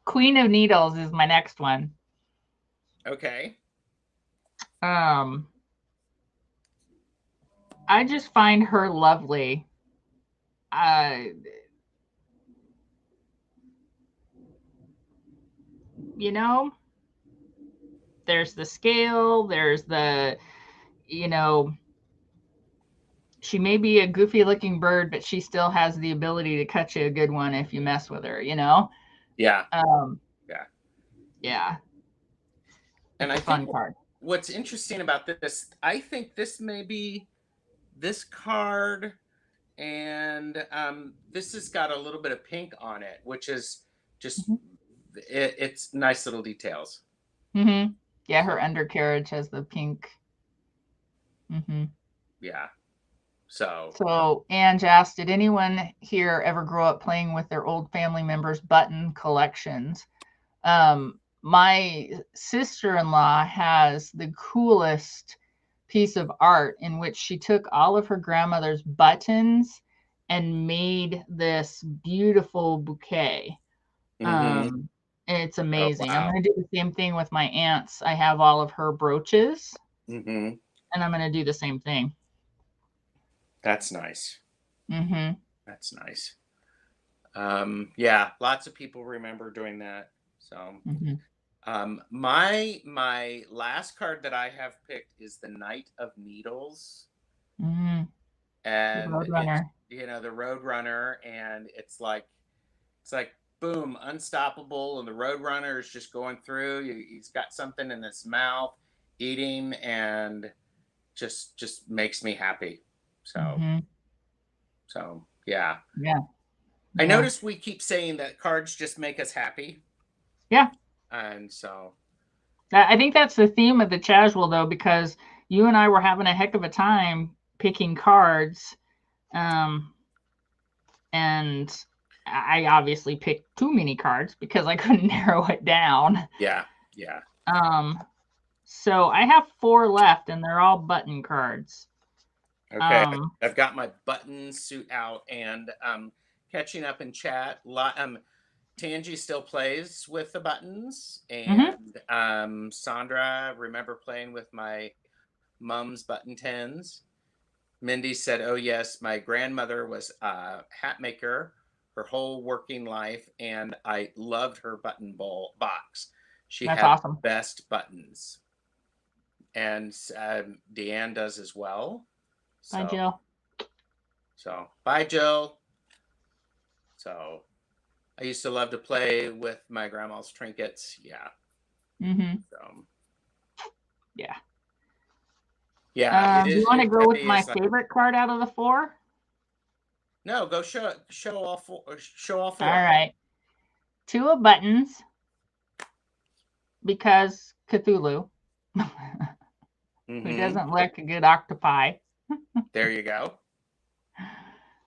Queen of Needles is my next one. Okay. I just find her lovely. There's the scale, there's the, she may be a goofy looking bird, but she still has the ability to catch you a good one if you mess with her, you know? Yeah. Yeah. Yeah. And It's I a fun think card. what's interesting about this, I think this may be this card, and this has got a little bit of pink on it, which is just, it's nice little details. Mm-hmm. Yeah, So, her undercarriage has the pink. Mm-hmm. yeah. So, Ange asked, did anyone here ever grow up playing with their old family members' button collections? My sister-in-law has the coolest piece of art in which she took all of her grandmother's buttons and made this beautiful bouquet. mm-hmm. It's Oh, amazing. I'm wow. going to do the same thing with my aunts. I have all of her brooches, Mm-hmm. and I'm going to do the same thing. That's nice. Mm-hmm. That's nice. Yeah, lots of people remember doing that. So, my last card that I have picked is the Knight of Needles, Mm-hmm. The and it's, Roadrunner. the Roadrunner, and it's like boom, unstoppable, and the Roadrunner is just going through. He's got something in his mouth, eating, and just makes me happy. So, Mm-hmm. Yeah. Yeah. I noticed we keep saying that cards just make us happy. Yeah. And so I think that's the theme of the casual, though, because you and I were having a heck of a time picking cards. And I obviously picked too many cards because I couldn't narrow it down. yeah. So I have 4 left, and they're all button cards. Okay. I've got my button suit out, and catching up in chat. Tangi still plays with the buttons, and Sandra, remember playing with my mom's button tens. Mindy said, "Oh yes, my grandmother was a hat maker her whole working life, and I loved her button box. She That's had awesome. the best buttons." And Deanne does as well. Bye, Jill. Bye, Jill. So I used to love to play with my grandma's trinkets. Yeah. Yeah. Yeah. Do you want to go with my like, favorite card out of the 4? No, go show all 4. Show all 4. All right. 2 of buttons because Cthulhu. Who doesn't like a good octopi? There you go.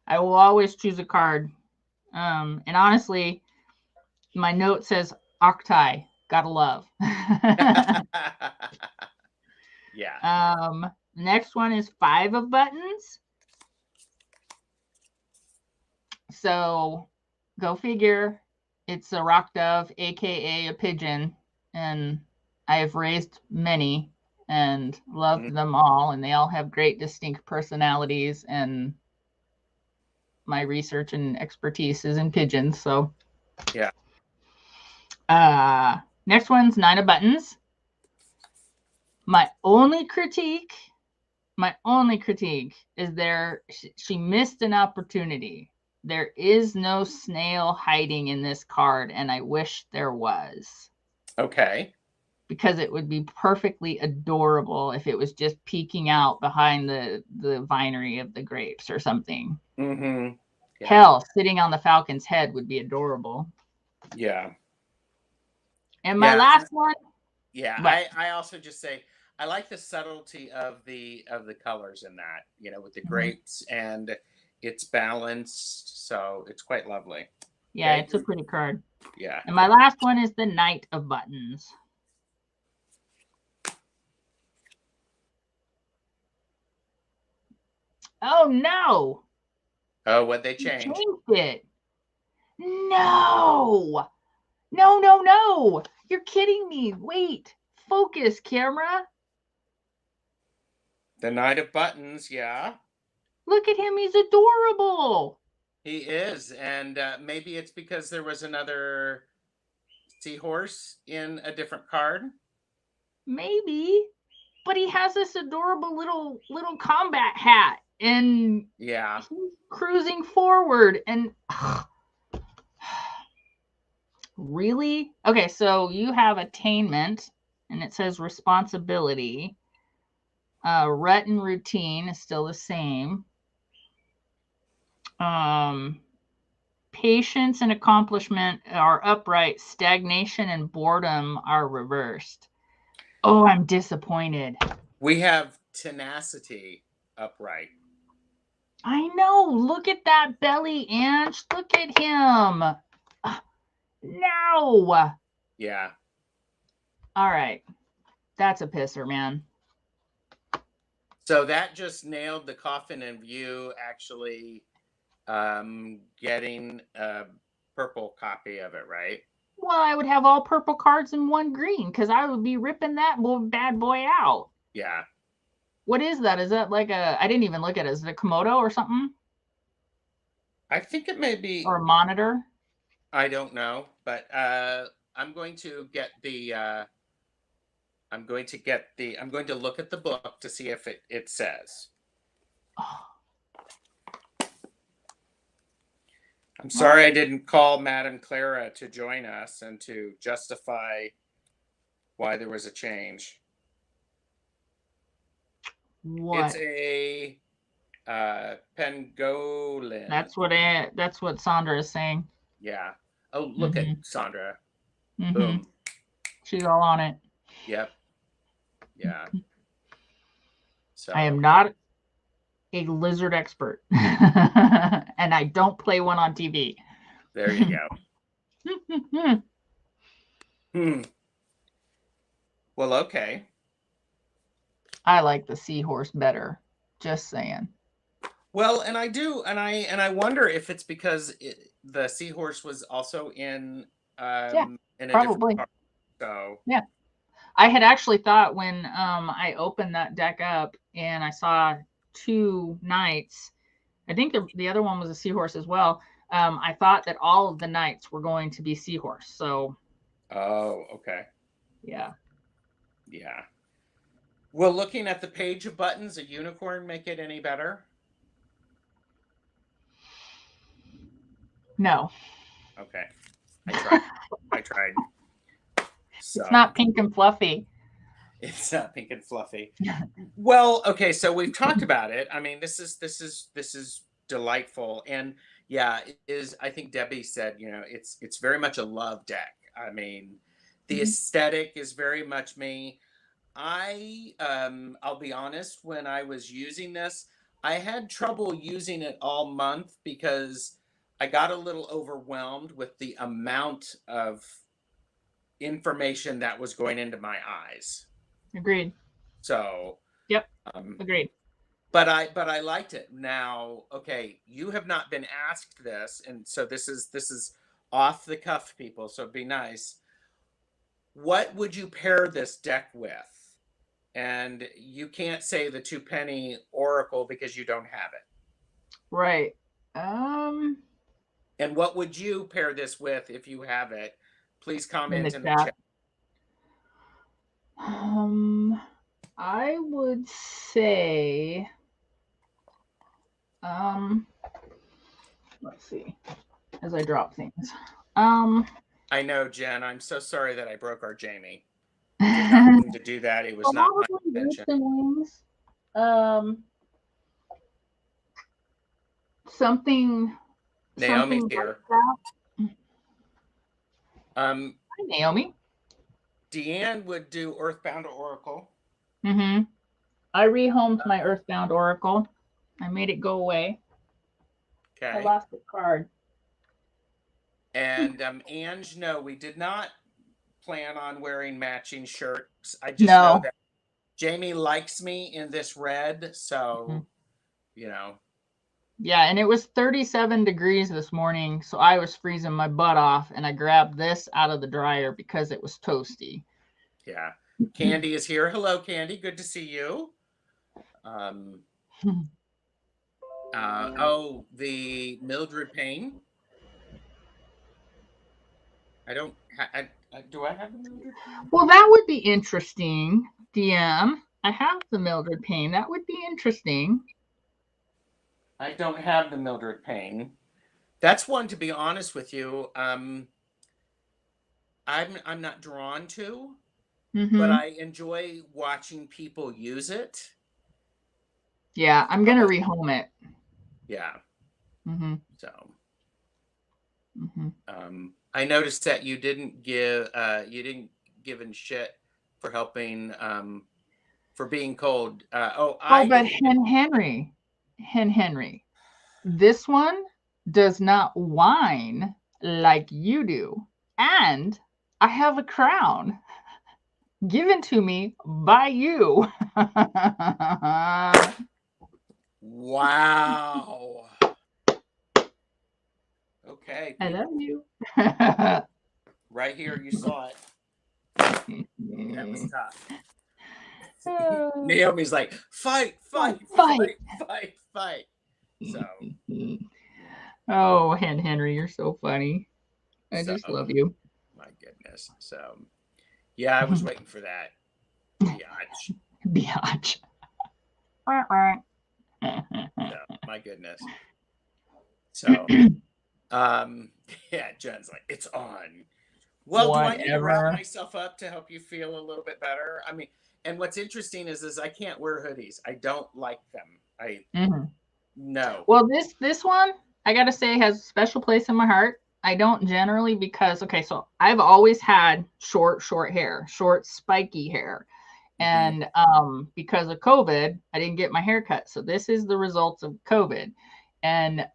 I will always choose a card. And honestly, my note says octi. Gotta love. Yeah. Next one is 5 of buttons. So go figure. It's a rock dove, aka a pigeon, and I have raised many and loved them all, and they all have great distinct personalities, and my research and expertise is in pigeons. So yeah. Next one's 9 of buttons. My only critique is she missed an opportunity. There is no snail hiding in this card, and I wish there was. Okay. Because it would be perfectly adorable if it was just peeking out behind the vinery of the grapes or something. Yeah. Hell, sitting on the falcon's head would be adorable. Yeah. And my last one. Yeah, I also just say I like the subtlety of the colors in that, with the grapes, and it's balanced, so it's quite lovely. Yeah, it's a pretty card. Yeah. And my last one is the Knight of Buttons. Oh no! Oh, what'd they change? They changed it. No! No! You're kidding me. Wait. Focus, camera. The Knight of Buttons, yeah. Look at him. He's adorable. He is. And maybe it's because there was another seahorse in a different card. Maybe. But he has this adorable little combat hat. and yeah, he's cruising forward. And really? Okay, so you have attainment, and it says responsibility. Rut and routine is still the same. Patience and accomplishment are upright. Stagnation and boredom are reversed. Oh, I'm disappointed. we have tenacity upright. I know. Look at that belly, Ange. Look at him. No. Yeah. All right. That's a pisser, man. So that just nailed the coffin in view, actually getting a purple copy of it, right? Well, I would have all purple cards and one green because I would be ripping that bad boy out. Yeah. What is that? Is that like a, I didn't even look at it. Is it a Komodo or something? I think it may be. Or a monitor? I don't know, but I'm going to get the, I'm going to look at the book to see if it says. Oh. I'm sorry I didn't call Madame Clara to join us and to justify why there was a change. What? It's a pangolin. That's what Sandra is saying. Yeah. Oh, look at Sandra. Boom. She's all on it. Yep. Yeah. So I am not a lizard expert. And I don't play one on TV. There you go. Well, okay. I like the seahorse better. Just saying. Well, and I do, and I wonder if it's because the seahorse was also in in a probably. different part. So yeah, I had actually thought when I opened that deck up and I saw 2 knights. I think the other one was a seahorse as well. I thought that all of the knights were going to be seahorse. So. Oh, okay. Yeah. Yeah. Well, looking at the page of buttons, a unicorn make it any better? No. Okay. I tried. So. It's not pink and fluffy. It's not pink and fluffy. Well, okay, so we've talked about it. I mean, this is delightful. And yeah, it is, I think Debbie said, it's very much a love deck. I mean, the aesthetic is very much me. I'll be honest, when I was using this, I had trouble using it all month because I got a little overwhelmed with the amount of information that was going into my eyes. Agreed. So. Yep. Agreed. But I liked it. Now, okay, you have not been asked this, and so this is off the cuff, people. So be nice. What would you pair this deck with? And you can't say the 2-penny oracle because you don't have it. Right. And what would you pair this with if you have it? Please comment in the chat. I would say, let's see, as I drop things. I know, Jen. I'm so sorry that I broke our Jaime. I did not mean to do that. It was not my intention. Something. Naomi's here. Like Hi, Naomi. Deanne would do Earthbound Oracle. I rehomed my Earthbound Oracle. I made it go away. Okay. I lost the card. And Ange, no, we did not plan on wearing matching shirts. I just know that Jaime likes me in this red, so Yeah, and it was 37 degrees this morning, so I was freezing my butt off, and I grabbed this out of the dryer because it was toasty. Yeah. Candy is here. Hello, Candy. Good to see you. Oh, the Mildred Payne. I don't. Do I have the Mildred Payne? Well, that would be interesting, DM. I have the Mildred Payne. That would be interesting. I don't have the Mildred Payne. That's one, to be honest with you, I'm not drawn to, but I enjoy watching people use it. Yeah, I'm gonna rehome it. Yeah. So Mm-hmm. I noticed that you didn't give a shit for helping for being cold. But Henry, this one does not whine like you do, and I have a crown given to me by you. Wow. Okay. I love you. Right here, you saw it. That was tough. Naomi's like, fight. So, oh, Henry, you're so funny. I just love you. My goodness. So, yeah, I was waiting for that. Biatch. So, my goodness. So, yeah, Jen's like, it's on. Well, Whatever. do I need to wrap myself up to help you feel a little bit better? I mean, and what's interesting is I can't wear hoodies. I don't like them. No. Well, this one, I gotta say, has a special place in my heart. I don't generally because, okay, so I've always had short hair, short spiky hair. And because of COVID, I didn't get my hair cut. So this is the results of COVID. And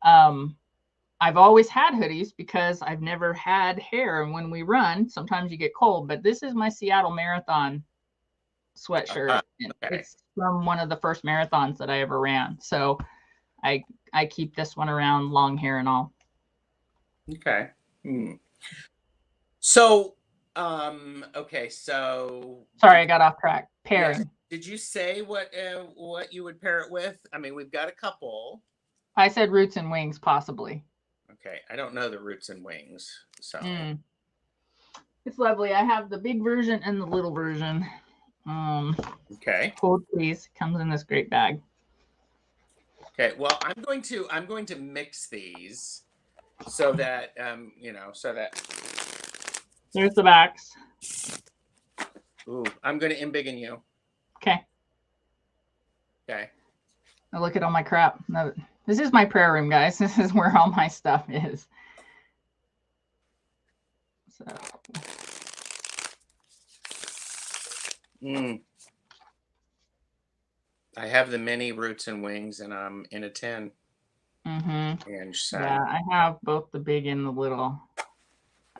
I've always had hoodies because I've never had hair. And when we run, sometimes you get cold. But this is my Seattle Marathon sweatshirt. Okay. It's from one of the first marathons that I ever ran. So I keep this one around, long hair and all. Okay. So, okay. So sorry, I got off track. Pairing. Yes. Did you say what you would pair it with? I mean, we've got a couple. I said roots and wings, possibly. Okay, I don't know the roots and wings, so it's lovely. I have the big version and the little version. Okay. Hold please. Comes in this great bag. Okay. Well, I'm going to mix these so that so that there's the backs. Ooh, I'm going to embiggen you. Okay. Okay. Now look at all my crap. No, this is my prayer room, guys. This is where all my stuff is. So. I have the mini roots and wings, and I'm in a 10. Inch size. Yeah, I have both the big and the little.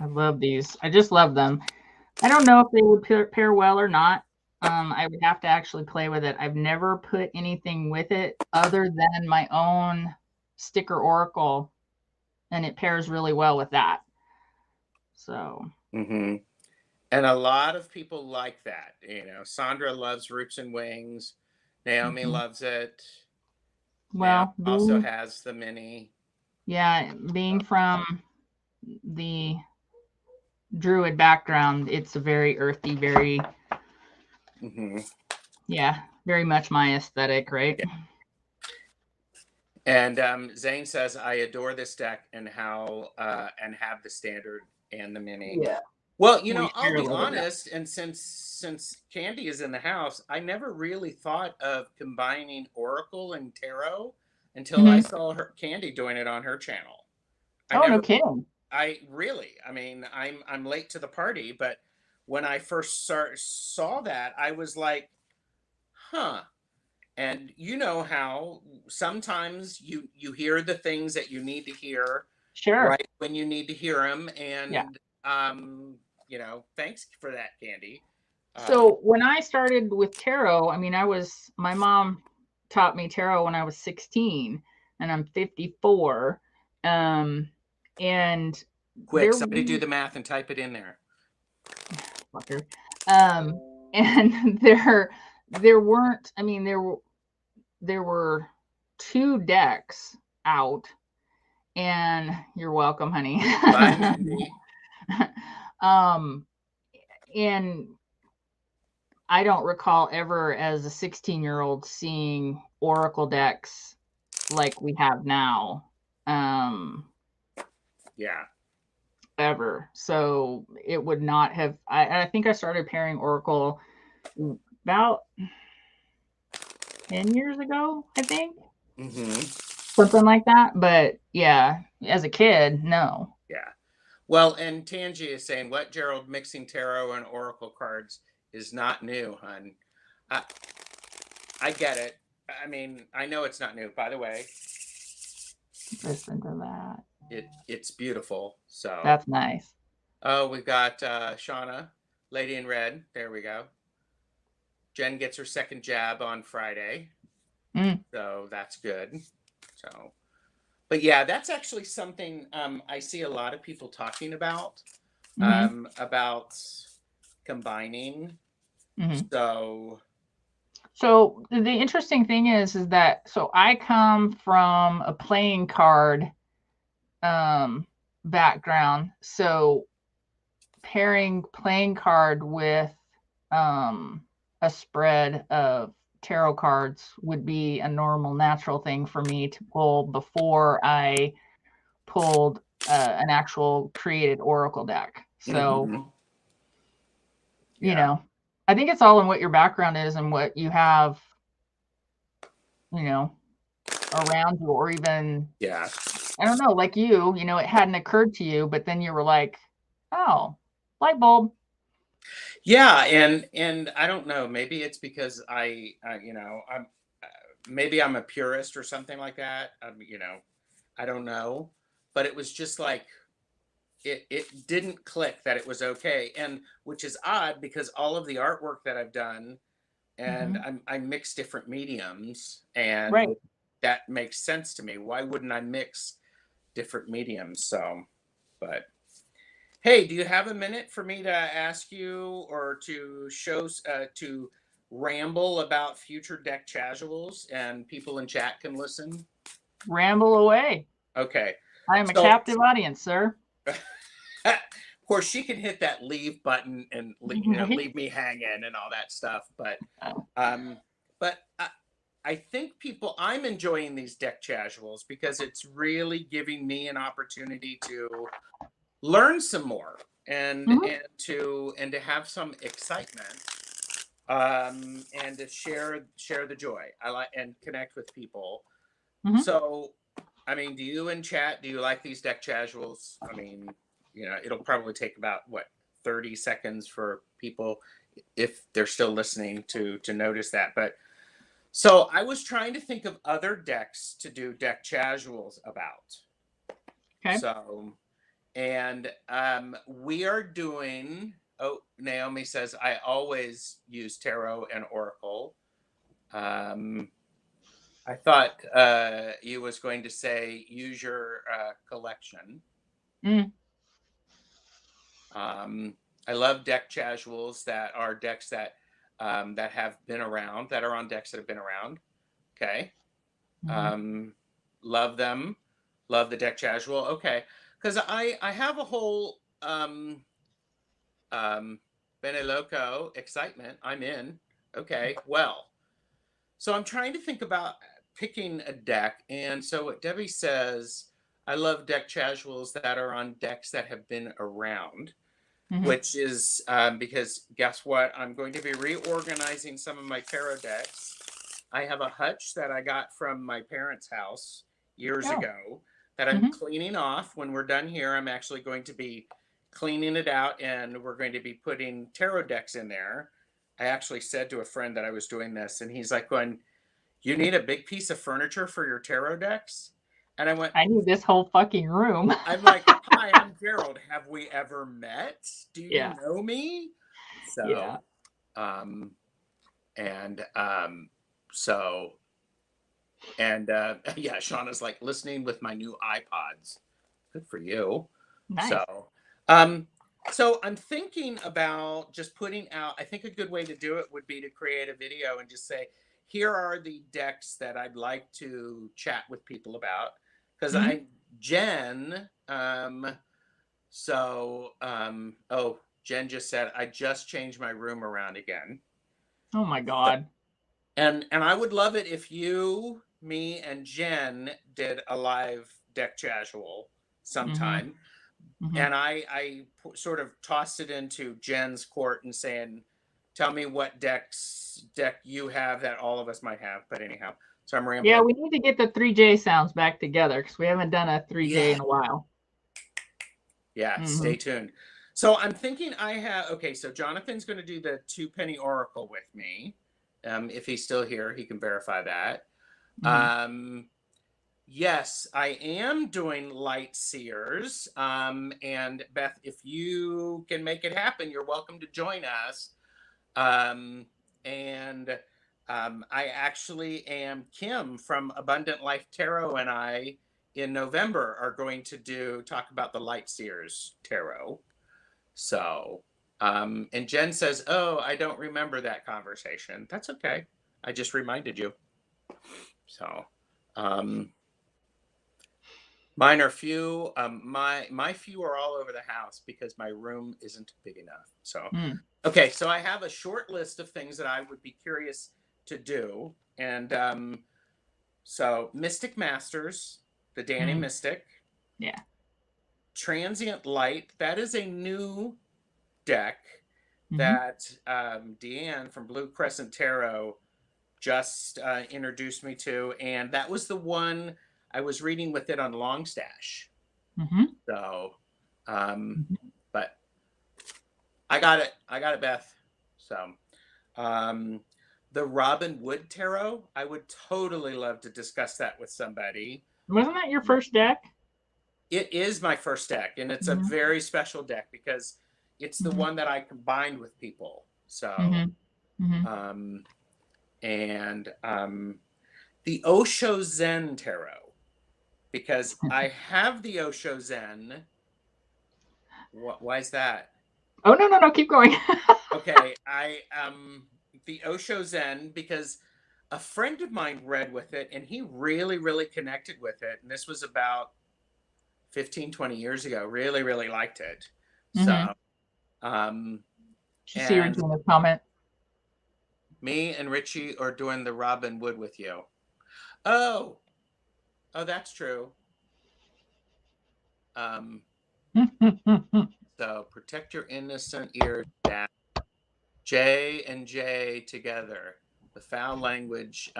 I love these. I just love them. I don't know if they would pair well or not. I would have to actually play with it. I've never put anything with it other than my own sticker oracle, and it pairs really well with that. So. And a lot of people like that. Sandra loves roots and wings. Naomi loves it. Well, also has the mini. Yeah, being from the Druid background, it's a very earthy, very yeah, very much my aesthetic, right? Yeah. And Zane says, I adore this deck and how and have the standard and the mini. Yeah. Well, I'll be honest, and since Candy is in the house, I never really thought of combining Oracle and Tarot until I saw Candy doing it on her channel. No kidding. I mean, I'm late to the party, but when I first saw that, I was like, huh. And you know how sometimes you hear the things that you need to hear right when you need to hear them. And, thanks for that, Candy. So when I started with tarot, I mean, my mom taught me tarot when I was 16 and I'm 54. And quick, somebody do the math and type it in there. Fucker. And there weren't, I mean, there were 2 decks out, and you're welcome, honey. Bye, Mindy. And I don't recall ever as a 16-year-old seeing Oracle decks like we have now. Yeah. Ever. So it would not have, I think I started pairing Oracle about 10 years ago, I think. Something like that. But yeah, as a kid, no. Yeah. Well, and Tangi is saying, what, Gerald, mixing tarot and oracle cards is not new, hun. I get it. I mean, I know it's not new. By the way, Listen to that. It's beautiful. So that's nice. Oh, we've got Shauna, Lady in Red. There we go. Jen gets her second jab on Friday. So that's good. So, but yeah, that's actually something I see a lot of people talking about, about combining. So the interesting thing is that, so I come from a playing card background. So pairing playing card with a spread of tarot cards would be a normal, natural thing for me to pull before I pulled an actual created oracle deck. So, you know, I think it's all in what your background is and what you have, you know, around you, or even, I don't know, like you know, it hadn't occurred to you, but then you were like, oh, light bulb. Yeah, and I don't know, maybe it's because I you know, maybe I'm a purist or something like that. You know, I don't know, but it was just like it didn't click that it was okay, and which is odd because all of the artwork that I've done, and I mix different mediums, and that makes sense to me. Why wouldn't I mix different mediums? So, but hey, do you have a minute for me to ask you, or to show, to ramble about future deck casuals, and people in chat can listen? Ramble away. Okay. I am a captive audience, sir. Of course, she can hit that leave button and leave me hanging and all that stuff. But I think I'm enjoying these deck casuals because it's really giving me an opportunity to learn some more, and to have some excitement, and to share the joy. I like and connect with people. So, I mean, do you in chat, do you like these deck casuals? I mean, you know, it'll probably take about 30 seconds for people, if they're still listening, to notice that. But so I was trying to think of other decks to do deck casuals about. Okay. So, and we are doing, oh, Naomi says, I always use tarot and oracle. I thought you was going to say use your collection. I love deck casuals that are decks that that have been around, that are on decks that have been around. Okay. Love them. Love the deck casual. Okay. Because I have a whole Bene Loco excitement. I'm in. Okay. Well, so I'm trying to think about picking a deck. And so what Debbie says, I love deck casuals that are on decks that have been around, which is because guess what? I'm going to be reorganizing some of my tarot decks. I have a hutch that I got from my parents' house years ago that I'm cleaning off. When we're done here, I'm actually going to be cleaning it out, and we're going to be putting tarot decks in there. I actually said to a friend that I was doing this, and he's like, going, you need a big piece of furniture for your tarot decks? And I went, I need this whole fucking room. I'm like, hi, I'm Gerald. Have we ever met? Do you know me? So, yeah, Shauna's like, listening with my new iPods. Good for you. Nice. So I'm thinking about just putting out, I think a good way to do it would be to create a video and just say, here are the decks that I'd like to chat with people about. Because Jen, Jen just said, I just changed my room around again. Oh my God. And I would love it if you me and Jen did a live deck casual sometime. And I sort of tossed it into Jen's court and saying, tell me what deck you have that all of us might have. But anyhow, so I'm rambling. Yeah, we need to get the 3J sounds back together because we haven't done a 3J in a while. Yeah, stay tuned. So I'm thinking okay, so Jonathan's going to do the 2-penny oracle with me. If he's still here, he can verify that. Yes, I am doing Light Seers. And Beth, if you can make it happen, you're welcome to join us. I actually am Kim from Abundant Life Tarot, and I in November are going to talk about the Light Seers Tarot. So, and Jen says, oh, I don't remember that conversation. That's okay. I just reminded you. So, mine are few. My few are all over the house because my room isn't big enough. So, okay. So I have a short list of things that I would be curious to do. And so Mystic Masters, the Danny Mystic. Yeah. Transient Light. That is a new deck that Deanne from Blue Crescent Tarot just introduced me to. And that was the one I was reading with it on Longstash. So, but I got it. Beth. So, the Robin Wood Tarot, I would totally love to discuss that with somebody. Wasn't that your first deck? It is my first deck, and it's a very special deck because it's the one that I combined with people. So, the Osho Zen Tarot, because I have the Osho Zen. Why is that? Oh, no, keep going. Okay, the Osho Zen, because a friend of mine read with it, and he really, really connected with it. And this was about 15, 20 years ago. Really, really liked it. So, Did you see Regina's comment? Me and Richie are doing the Robin Wood with you. Oh, that's true. So protect your innocent ears. J and J together. The foul language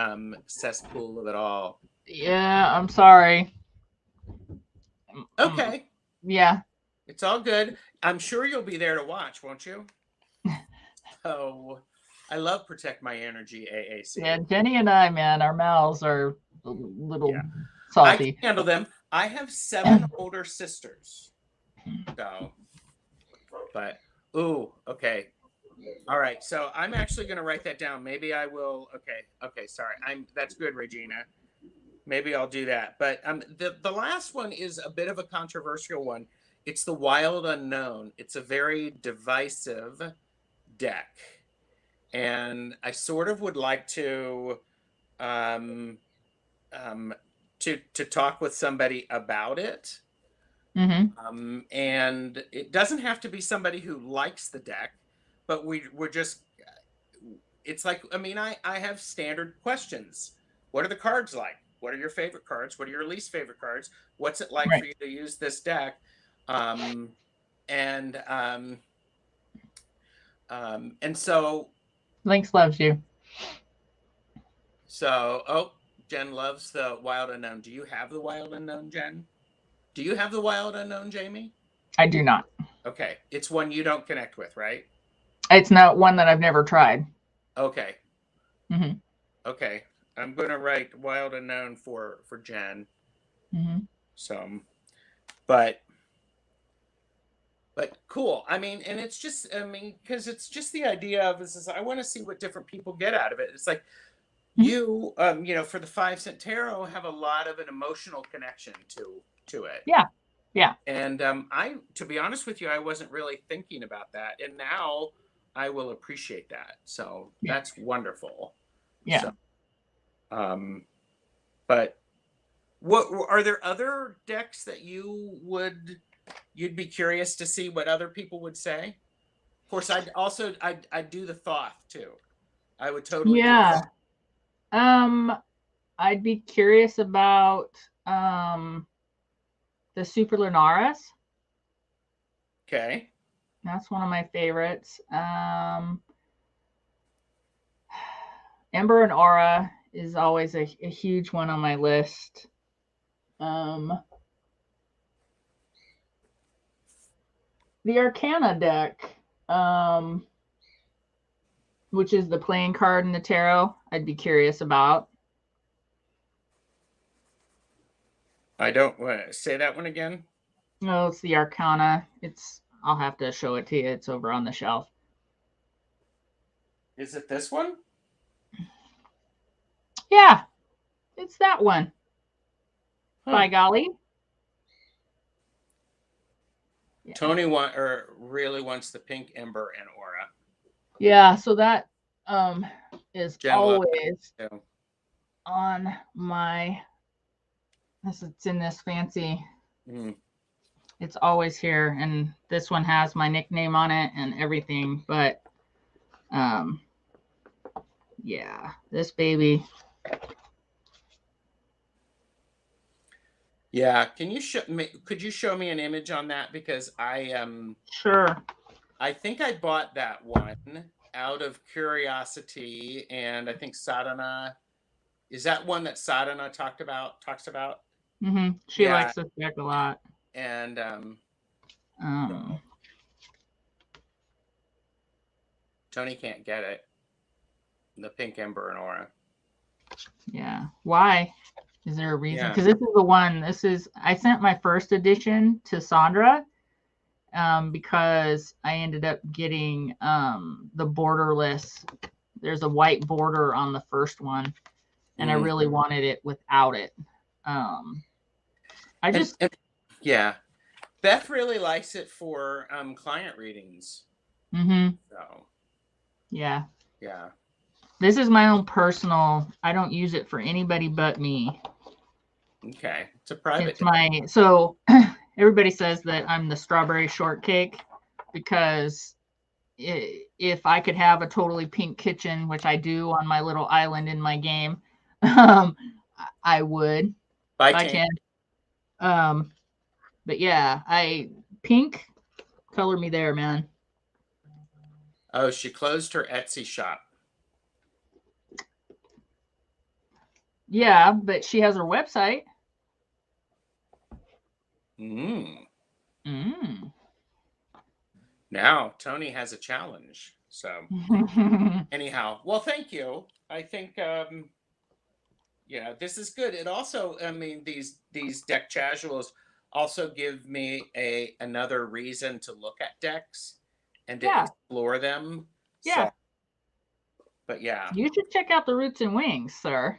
cesspool of it all. Yeah, I'm sorry. Okay. Yeah. It's all good. I'm sure you'll be there to watch, won't you? Oh, I love Protect My Energy AAC. Yeah, Jenny and I, man, our mouths are a little salty. I can handle them. I have 7 older sisters. So, but, okay. All right. So I'm actually going to write that down. Maybe I will. Okay. Sorry. That's good, Regina. Maybe I'll do that. But the last one is a bit of a controversial one. It's the Wild Unknown. It's a very divisive deck. And I sort of would like to talk with somebody about it. And it doesn't have to be somebody who likes the deck, but we're just, it's like, I have standard questions. What are the cards like? What are your favorite cards? What are your least favorite cards? What's it like for you to use this deck? And so Lynx loves you. So, Jen loves the Wild Unknown. Do you have the Wild Unknown, Jen? Do you have the Wild Unknown, Jamie? I do not. Okay. It's one you don't connect with, right? It's not one that I've never tried. Okay. Okay. I'm going to write Wild Unknown for Jen. So, but cool. And it's just, because it's just the idea of I want to see what different people get out of it. It's like you, for the 5 Cent Tarot, have a lot of an emotional connection to it. Yeah. And to be honest with you, I wasn't really thinking about that, and now I will appreciate that. So that's wonderful. Yeah. So, but what are there other decks that you'd be curious to see what other people would say? Of course, I'd do the Thoth too. I would totally. Yeah. I'd be curious about the Super Lunaris. Okay. That's one of my favorites. Ember and Aura is always a huge one on my list. The Arcana deck, which is the playing card in the tarot, I'd be curious about. I don't say that one again. No, it's the Arcana. I'll have to show it to you. It's over on the shelf. Is it this one? Yeah, it's that one. Huh. By golly. Yeah. Tony really wants the pink Ember and Aura. Yeah, so that is always on my. It's in this fancy. It's always here, and this one has my nickname on it and everything. But yeah, this baby. Yeah, can you could you show me an image on that, because I Sure. I think I bought that one out of curiosity, and I think Sadhana, is that one that Sadhana talks about? Mm-hmm. She likes this deck a lot. And Tony can't get it. The pink Ember and Aura. Yeah. Why? Is there a reason? Because this is the one. I sent my first edition to Sandra because I ended up getting the borderless. There's a white border on the first one, and I really wanted it without it. Beth really likes it for client readings. Mm-hmm. So. Yeah. Yeah. This is my own personal. I don't use it for anybody but me. Okay. It's a private. So everybody says that I'm the strawberry shortcake, because if I could have a totally pink kitchen, which I do on my little island in my game, I would. Bye, Ken. But yeah, pink, color me there, man. Oh, she closed her Etsy shop. Yeah, but she has her website. Now Tony has a challenge. So anyhow, well, thank you. I think this is good. It also, I mean, these deck casuals also give me another reason to look at decks and to explore them. Yeah. So, but yeah. You should check out the Roots and Wings, sir.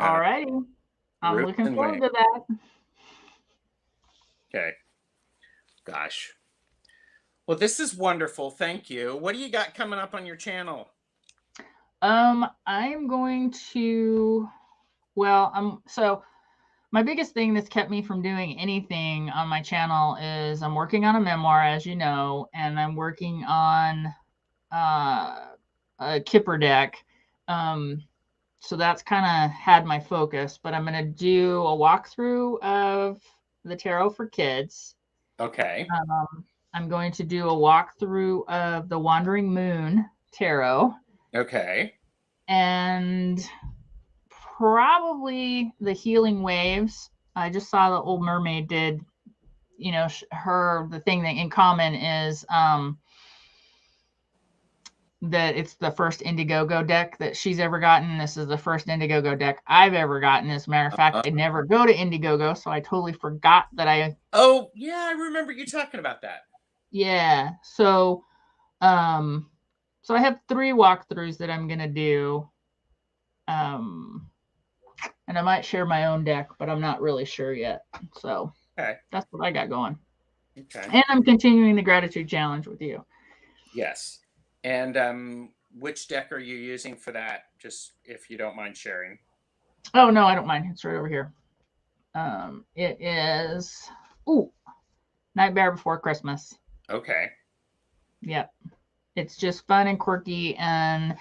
All righty. I'm looking forward to that. Okay. Gosh. Well, this is wonderful. Thank you. What do you got coming up on your channel? I'm going to, so my biggest thing that's kept me from doing anything on my channel is I'm working on a memoir, as you know, and I'm working on a Kipper deck. So that's kind of had my focus, but I'm going to do a walkthrough of the tarot for kids. Okay. I'm going to do a walkthrough of the Wandering Moon Tarot. Okay. And probably the Healing Waves. I just saw the Old Mermaid did, the thing that in common is that it's the first Indiegogo deck that she's ever gotten. This is the first Indiegogo deck I've ever gotten. As a matter of fact, I never go to Indiegogo, so I totally forgot that I... Oh, yeah, I remember you talking about that. Yeah, so so I have 3 walkthroughs that I'm going to do. And I might share my own deck, but I'm not really sure yet. So that's what I got going. Okay. And I'm continuing the gratitude challenge with you. Yes. And which deck are you using for that? Just if you don't mind sharing. Oh, no, I don't mind. It's right over here. It is... Ooh. Nightmare Before Christmas. Okay. Yep. It's just fun and quirky, and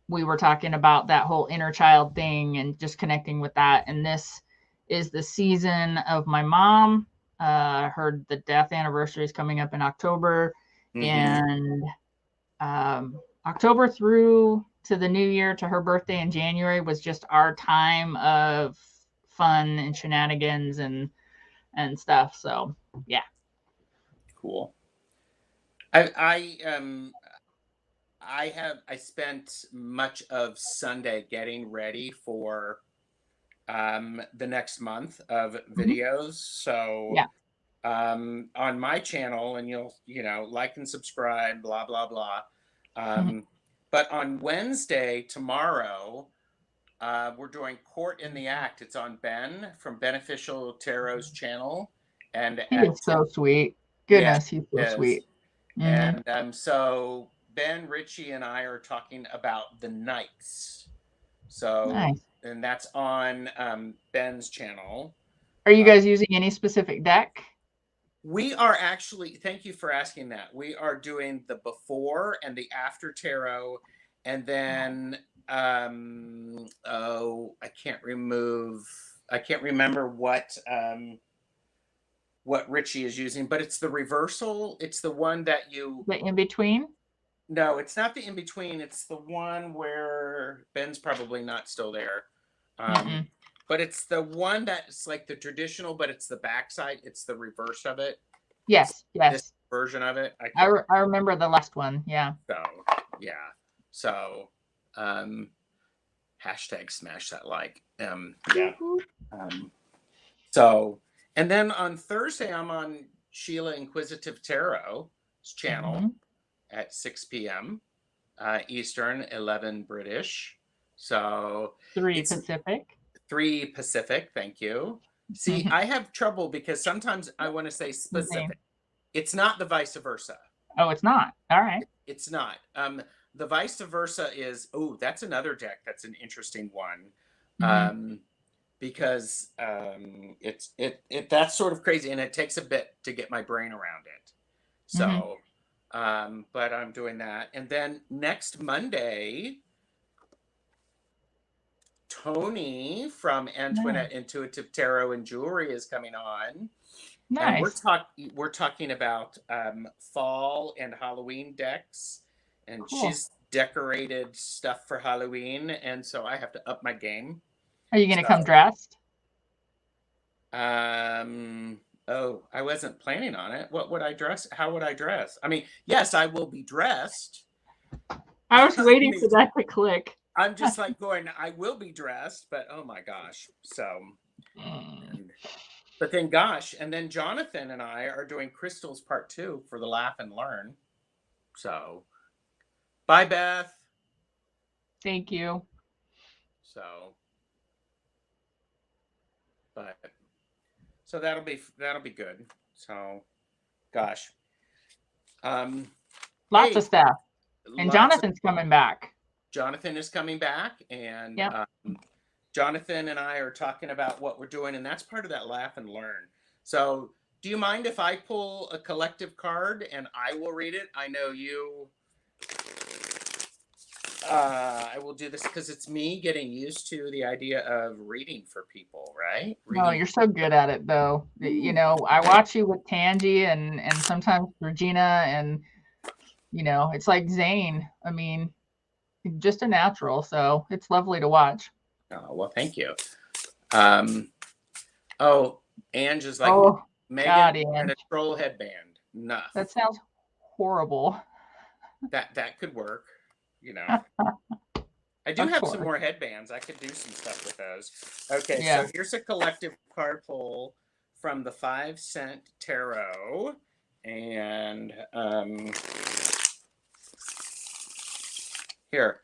we were talking about that whole inner child thing and just connecting with that. And this is the season of my mom. Her the death anniversary is coming up in October, and October through to the new year to her birthday in January was just our time of fun and shenanigans and stuff. So yeah. Cool. I spent much of Sunday getting ready for the next month of videos. So yeah. On my channel, and you'll like and subscribe, blah blah blah. But on Wednesday, tomorrow, we're doing Court in the Act. It's on Ben from Beneficial Tarot's channel, and he is so sweet. Goodness, he's so sweet. And so Ben, Richie, and I are talking about the Knights. So nice. And that's on Ben's channel. Are you guys using any specific deck? We are actually, thank you for asking that. We are doing the before and the after tarot, and then I can't remember what Richie is using, but it's the reversal. It's the one that the in between. No, it's not the in between. It's the one where Ben's probably not still there. But it's the one that's like the traditional, but it's the backside. It's the reverse of it. Yes, yes. This version of it. I remember the last one. Yeah. So yeah. So hashtag smash that like. Yeah. So and then on Thursday I'm on Sheila Inquisitive Tarot's channel at 6 p.m. Eastern, 11 British. So 3 Pacific. 3 Pacific, thank you. See, I have trouble because sometimes I want to say specific. It's not the vice versa. Oh, it's not. All right. It's not. The vice versa is, that's another deck. That's an interesting one. Because that's sort of crazy, and it takes a bit to get my brain around it. So, but I'm doing that. And then next Monday, Tony from Antoinette Intuitive Tarot and Jewelry is coming on. Nice. And we're talking about fall and Halloween decks. And she's decorated stuff for Halloween, and so I have to up my game. Are you going to come dressed? I wasn't planning on it. What would I dress? How would I dress? I mean, yes, I will be dressed. I was waiting for that to click. I'm just like going, I will be dressed, but oh my gosh. So, but then gosh, and then Jonathan and I are doing Crystals Part 2 for the Laugh and Learn. So, bye, Beth. Thank you. So, but so that'll be good. So, gosh, lots of stuff. And Jonathan's coming back. Jonathan is coming back, and Jonathan and I are talking about what we're doing, and that's part of that Laugh and Learn. So, do you mind if I pull a collective card and I will read it? I know you. I will do this because it's me getting used to the idea of reading for people, right? Oh, you're so good at it, though. You know, I watch you with Tangi and sometimes Regina, and it's like Zane. I mean, just a natural, so it's lovely to watch. Oh, well, thank you. Ange is like, Megan and a troll headband. Enough. That sounds horrible. That could work, I do have some more headbands. I could do some stuff with those. Okay, so here's a collective card pull from the 5 Cent Tarot, and here.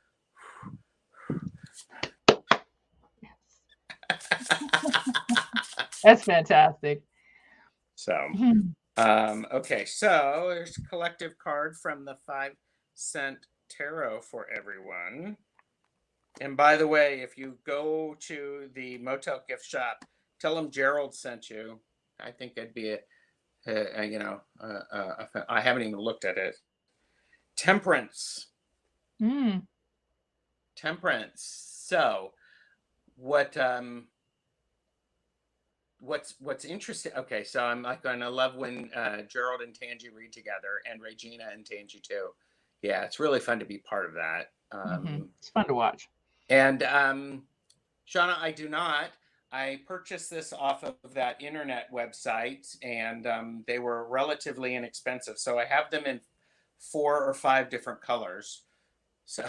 That's fantastic. So, okay, so there's a collective card from the 5 Cent Tarot for everyone. And by the way, if you go to the Motel gift shop, tell them Gerald sent you. I think it'd be I haven't even looked at it. Temperance. Temperance. So what's interesting? Okay, so I'm like gonna love when Gerald and Tangi read together, and Regina and Tangi too. Yeah, it's really fun to be part of that. It's fun to watch. And Shauna, I do not. I purchased this off of that internet website, and they were relatively inexpensive. So I have them in 4 or 5 different colors. So,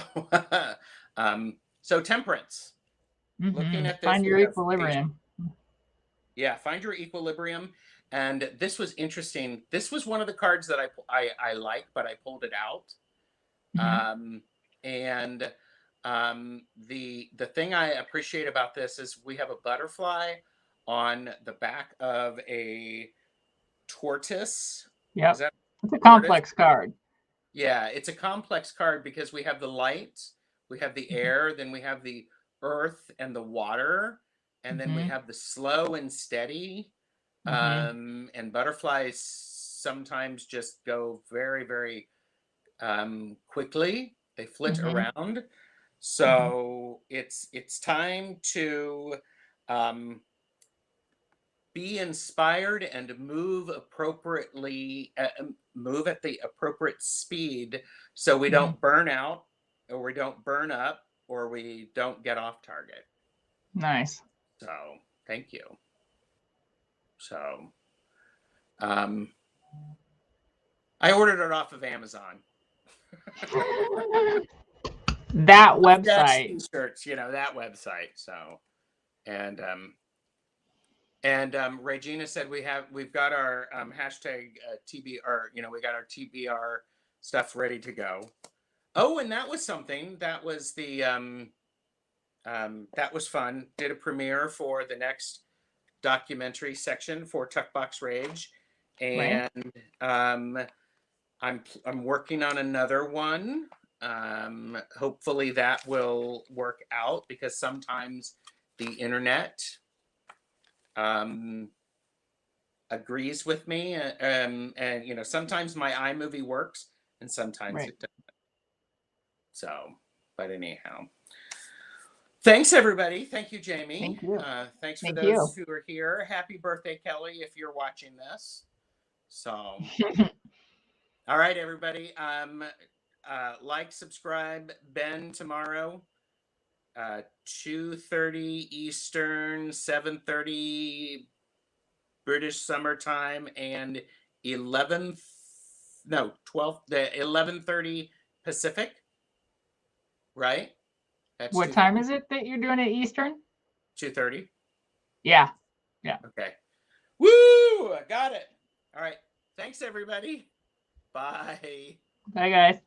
so temperance. Looking at this, find your equilibrium. Yeah, find your equilibrium. And this was interesting. This was one of the cards that I like, but I pulled it out. And the thing I appreciate about this is we have a butterfly on the back of a tortoise. Yeah, it's a complex card. Yeah, it's a complex card because we have the light, we have the air, then we have the earth and the water, and then we have the slow and steady. And butterflies sometimes just go very, very quickly. They flit around. So it's time to be inspired and move appropriately, move at the appropriate speed, so we don't burn out, or we don't burn up, or we don't get off target. Nice. So thank you. So I ordered it off of Amazon. That website. T-shirts, that website. So, and Regina said we've got our hashtag TBR, we got our TBR stuff ready to go. Oh, and that was something that was that was fun. Did a premiere for the next documentary section for Tuckbox Rage, and I'm working on another one. Hopefully that will work out, because sometimes the internet agrees with me, and sometimes my iMovie works and sometimes it doesn't. So, but anyhow, thanks everybody. Thank you, Jaime. Thank you. Thanks for those who are here. Happy birthday, Kelly, if you're watching this. So all right, everybody. Like, subscribe. Ben tomorrow, 2:30 Eastern, 7:30 British summertime, and 11:30 Pacific. Right? That's what time is it that you're doing it Eastern? 2:30. Yeah. Okay. Woo! I got it. All right. Thanks, everybody. Bye. Bye, guys.